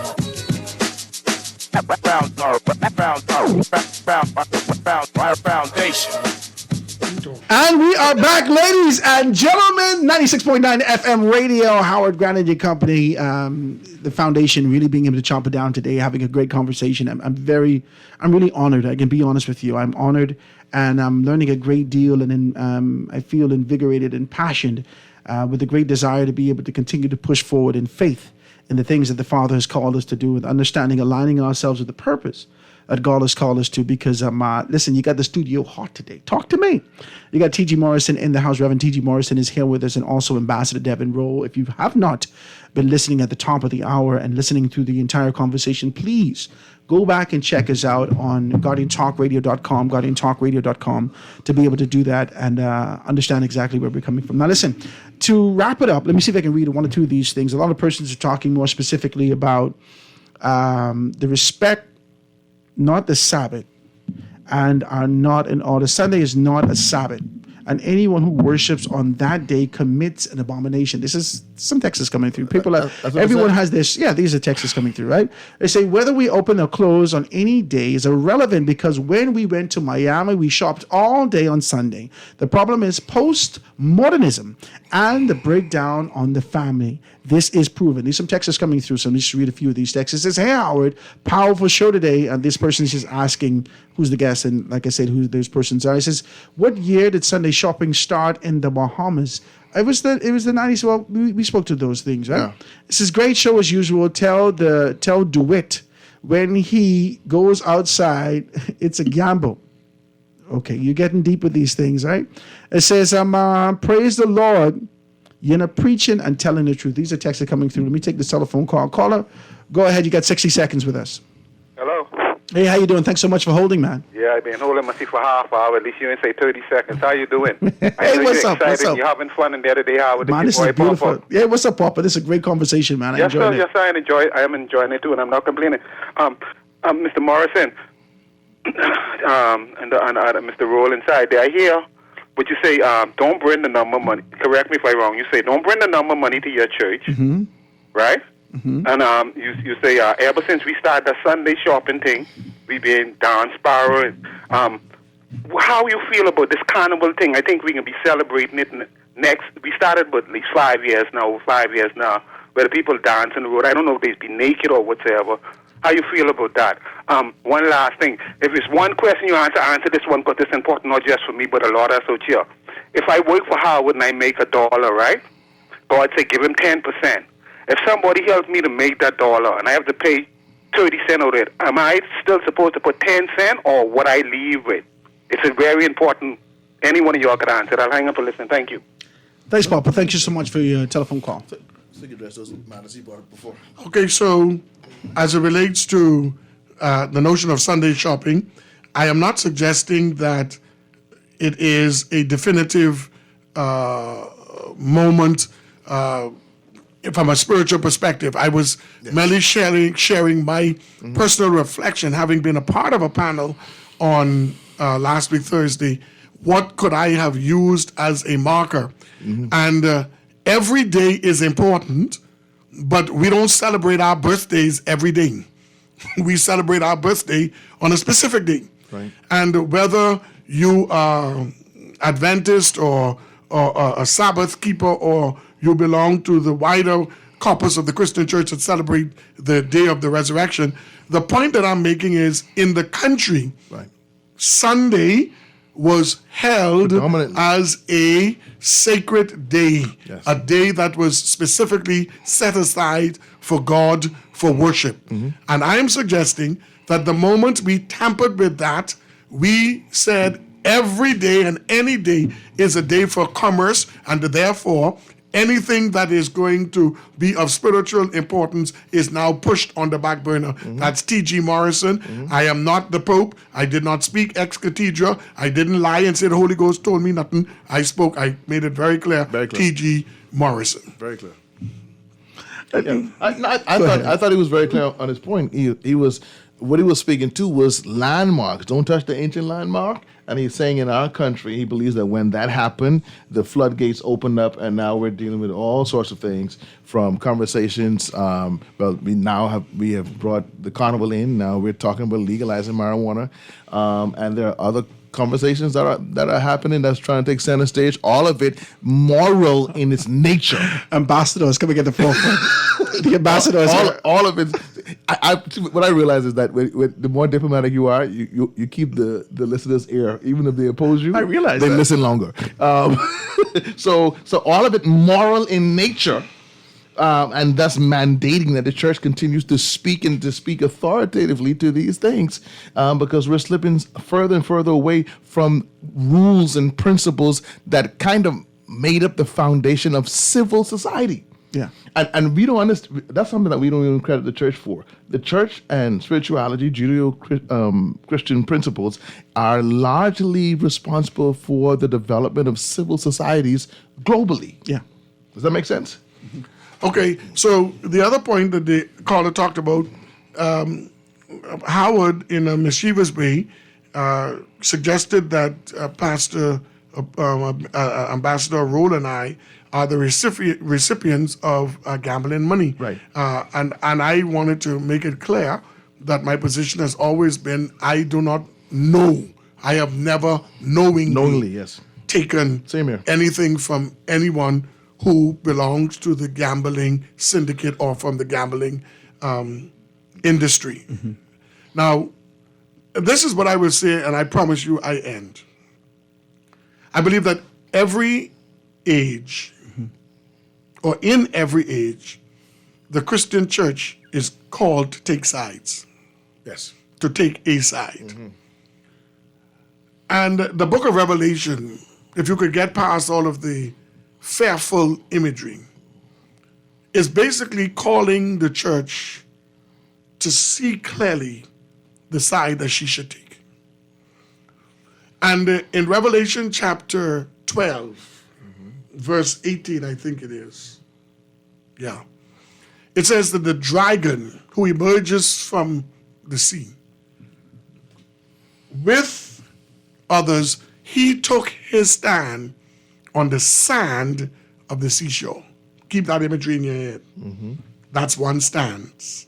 And we are back, ladies and gentlemen. 96.9 FM radio, Howard Grant and your company. The foundation really being able to chomp it down today, having a great conversation. I'm really honored. I can be honest with you. I'm honored, and I'm learning a great deal, and I feel invigorated and passionate with a great desire to be able to continue to push forward in faith in the things that the Father has called us to do, with understanding, aligning ourselves with the purpose that God has called us to. Because, listen, you got the studio hot today. Talk to me. You got T.G. Morrison in the house. Reverend T.G. Morrison is here with us, and also Ambassador Devin Rowe. If you have not been listening at the top of the hour and listening through the entire conversation, please go back and check us out on GuardianTalkRadio.com, GuardianTalkRadio.com, to be able to do that and understand exactly where we're coming from. Now, listen, to wrap it up, let me see if I can read one or two of these things. A lot of persons are talking more specifically about the respect, not the Sabbath, and are not in order. Sunday is not a Sabbath, and anyone who worships on that day commits an abomination. This is some texts coming through. People are, everyone has this. Yeah, these are texts coming through, right? They say whether we open or close on any day is irrelevant because when we went to Miami, we shopped all day on Sunday. The problem is post-modernism and the breakdown on the family. This is proven. There's some texts coming through, so let me just read a few of these texts. It says, hey, Howard, powerful show today. And this person is just asking who's the guest, and like I said, who those persons are. It says, what year did Sunday shopping start in the Bahamas? It was the 90s. Well, we spoke to those things, right? Yeah. It says, great show as usual. Tell DeWitt when he goes outside, it's a gamble. Okay, you're getting deep with these things, right? It says, praise the Lord. You're not preaching and telling the truth. These are texts coming through. Let me take this telephone call. Caller, go ahead. You got 60 seconds with us.
Hello.
Hey, how you doing? Thanks so much for holding, man.
Yeah, I've been holding my seat for half hour. At least you didn't say 30 seconds. How you doing?
Hey, what's up? What's up?
You're having fun in the other day, Howard.
Man, this is beautiful. Papa. Yeah, what's up, Papa? This is a great conversation, man.
Yes, sir. Yes, I enjoy it. I am enjoying it, too, and I'm not complaining. Mr. Morrison and Mr. Roll inside there, I hear what you say, don't bring the number money. Correct me if I'm wrong. You say, don't bring the number money to your church, right? Mm-hmm. And you say, ever since we started the Sunday shopping thing, we been down Sparrow. How you feel about this carnival thing? I think we can be celebrating it next. We started with at least 5 years now, where the people dance on the road. I don't know if they'd be naked or whatever. How you feel about that? One last thing. If it's one question you answer this one because it's important not just for me, but a lot of us out here. If I work for Howard and I make $1, right? God say give him 10%. If somebody helps me to make that $1 and I have to pay 30 cents of it, am I still supposed to put 10 cents or what I leave with? It's a very important. Any one of y'all could answer. I'll hang up and listen. Thank you.
Thanks, Papa. Thank you so much for your telephone call.
Okay, so as it relates to the notion of Sunday shopping, I am not suggesting that it is a definitive moment from a spiritual perspective. I was merely sharing my personal reflection, having been a part of a panel on last week Thursday. What could I have used as a marker? And every day is important, but we don't celebrate our birthdays every day. We celebrate our birthday on a specific day. Right. And whether you are Adventist or a Sabbath keeper or you belong to the wider corpus of the Christian church that celebrate the day of the resurrection, the point that I'm making is in the country, Sunday was held as a sacred day, a day that was specifically set aside for God for worship. And I am suggesting that the moment we tampered with that, we said every day and any day is a day for commerce, and therefore anything that is going to be of spiritual importance is now pushed on the back burner. That's T.G. Morrison. I am not the Pope. I did not speak ex cathedra. I didn't lie and say the Holy Ghost told me nothing. I spoke. I made it very clear. T.G. Morrison.
Very clear. I thought he was very clear on his point. He was, what he was speaking to was landmarks. Don't touch the ancient landmark. And he's saying in our country, he believes that when that happened, the floodgates opened up, and now we're dealing with all sorts of things from conversations. Well, we have brought the carnival in. Now we're talking about legalizing marijuana, and there are other conversations that are happening that's trying to take center stage. All of it moral in its nature.
Ambassadors coming at the forefront. The ambassadors.
All of it. What I realize is that the more diplomatic you are, you keep the listener's ear, even if they oppose you.
I realize
they
that.
listen longer. So all of it moral in nature, and thus mandating that the church continues to speak and to speak authoritatively to these things, because we're slipping further and further away from rules and principles that kind of made up the foundation of civil society.
Yeah.
And we don't understand. That's something that we don't even credit the church for. The church and spirituality, Judeo-Christian principles, are largely responsible for the development of civil societies globally.
Yeah.
Does that make sense?
Okay, so the other point that the caller talked about, Howard, in a mischievous way, suggested that Pastor Ambassador Roll and I are the recipients of gambling money.
Right.
And I wanted to make it clear that my position has always been, I do not know. I have never knowingly
yes,
taken
Same here.
anything from anyone who belongs to the gambling syndicate or from the gambling industry. Now, this is what I will say, and I promise you I end. I believe that every age, or in every age, the Christian church is called to take sides.
Yes.
To take a side. And the book of Revelation, if you could get past all of the fearful imagery, is basically calling the church to see clearly the side that she should take. And in Revelation chapter 12, verse 18, I think it is. Yeah. It says that the dragon who emerges from the sea, with others, he took his stand on the sand of the seashore. Keep that imagery in your head. That's one stance.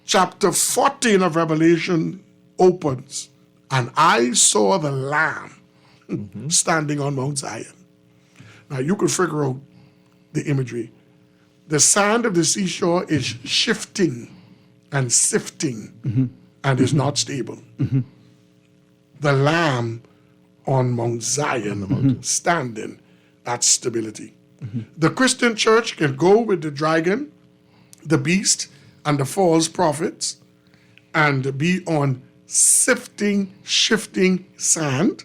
Chapter 14 of Revelation opens, and I saw the Lamb standing on Mount Zion. Now you can figure out the imagery. The sand of the seashore is shifting and sifting and is not stable. The Lamb on Mount Zion standing, that's stability. The Christian church can go with the dragon, the beast, and the false prophets and be on sifting, shifting sand,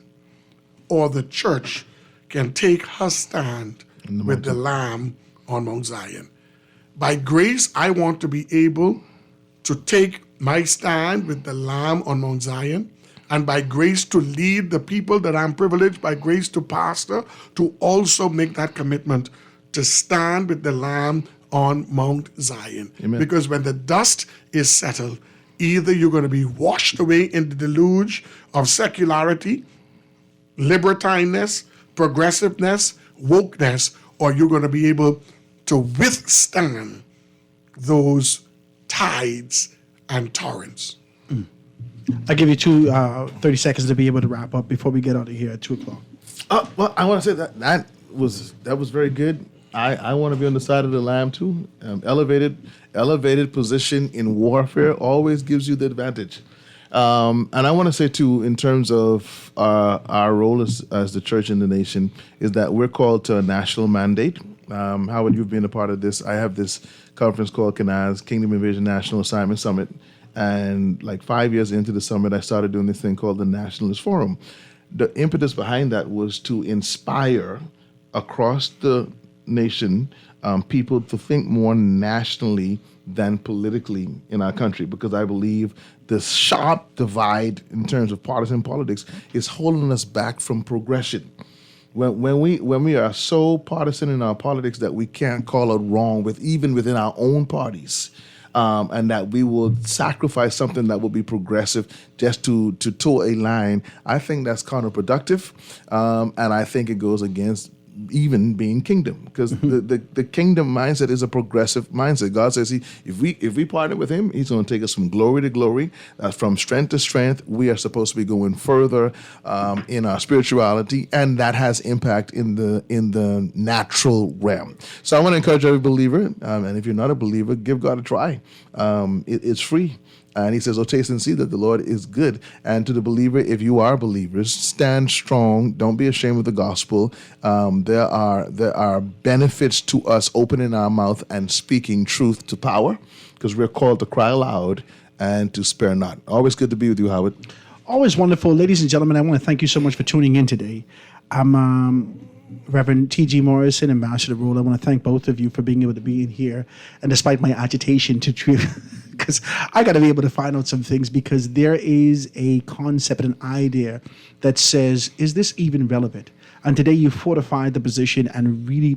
or the church can take her stand with the Lamb on Mount Zion. By grace, I want to be able to take my stand with the Lamb on Mount Zion, and by grace to lead the people that I'm privileged, by grace to pastor, to also make that commitment to stand with the Lamb on Mount Zion.
Amen.
Because when the dust is settled, either you're going to be washed away in the deluge of secularity, libertineness, progressiveness, wokeness, or you're going to be able to withstand those tides and torrents.
I'll give you 30 seconds to be able to wrap up before we get out of here at 2 o'clock.
Well, I want to say that was very good. I want to be on the side of the Lamb too. Elevated position in warfare always gives you the advantage. And I want to say too, in terms of our role as the church in the nation, is that we're called to a national mandate. Howard, you've been a part of this. I have this conference called KNAS, Kingdom Invasion National Assignment Summit. And like 5 years into the summit, I started doing this thing called the Nationalist Forum. The impetus behind that was to inspire across the nation people to think more nationally than politically in our country, because I believe the sharp divide in terms of partisan politics is holding us back from progression. When we are so partisan in our politics that we can't call it wrong even within our own parties, and that we will sacrifice something that will be progressive just to toe a line, I think that's counterproductive, and I think it goes against even being kingdom, because the kingdom mindset is a progressive mindset. God says if we partner with him, he's going to take us from glory to glory, from strength to strength. We are supposed to be going further in our spirituality, and that has impact in the natural realm. So I want to encourage every believer, and if you're not a believer, give God a try. It's free. And he says, taste and see that the Lord is good. And to the believer, if you are believers, stand strong. Don't be ashamed of the gospel. There are benefits to us opening our mouth and speaking truth to power, because we're called to cry aloud and to spare not. Always good to be with you, Howard.
Always wonderful. Ladies and gentlemen, I want to thank you so much for tuning in today. I'm Reverend T.G. Morrison, Ambassador Rule. I want to thank both of you for being able to be in here. And despite my agitation because I got to be able to find out some things, because there is a concept and an idea that says, is this even relevant? And today you fortified the position and really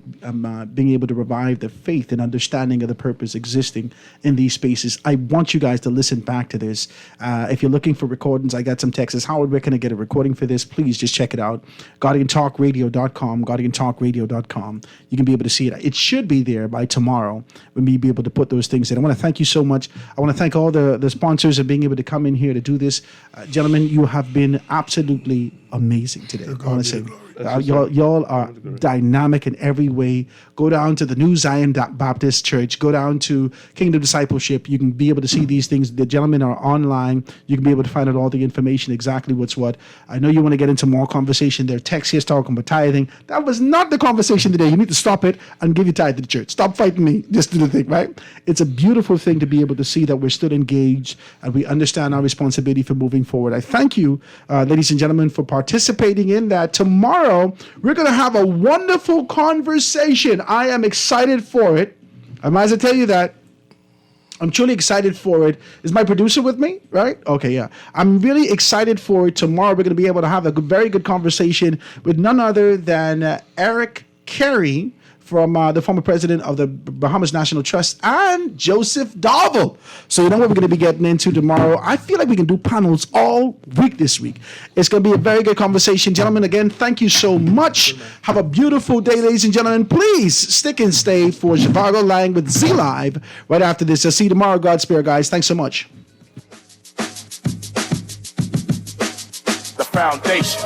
being able to revive the faith and understanding of the purpose existing in these spaces. I want you guys to listen back to this. If you're looking for recordings, I got some texts. Howard, where can I get a recording for this? Please just check it out. GuardianTalkRadio.com, GuardianTalkRadio.com. You can be able to see it. It should be there by tomorrow when we be able to put those things in. I want to thank you so much. I want to thank all the sponsors of being able to come in here to do this. Gentlemen, you have been absolutely amazing today. I want to say, y'all are dynamic in every way. Go down to the New Zion Baptist Church. Go down to Kingdom Discipleship. You can be able to see these things. The gentlemen are online. You can be able to find out all the information, exactly what's what. I know you want to get into more conversation. There are texts here talking about tithing. That was not the conversation today. You need to stop it and give your tithe to the church. Stop fighting me. Just do the thing, right? It's a beautiful thing to be able to see that we're still engaged and we understand our responsibility for moving forward. I thank you, ladies and gentlemen, for participating in that. Tomorrow, we're going to have a wonderful conversation. I am excited for it. I might as well tell you that. I'm truly excited for it. Is my producer with me? Right? Okay, yeah. I'm really excited for it. Tomorrow, we're going to be able to have a very good conversation with none other than Eric Carey, from the former president of the Bahamas National Trust, and Joseph Darville. So you know what we're going to be getting into tomorrow. I feel like we can do panels all week this week. It's going to be a very good conversation. Gentlemen, again, thank you so much. Have a beautiful day, ladies and gentlemen. Please stick and stay for Zhivago Lang with Z Live right after this. I'll see you tomorrow. God spare, guys. Thanks so much.
The foundation.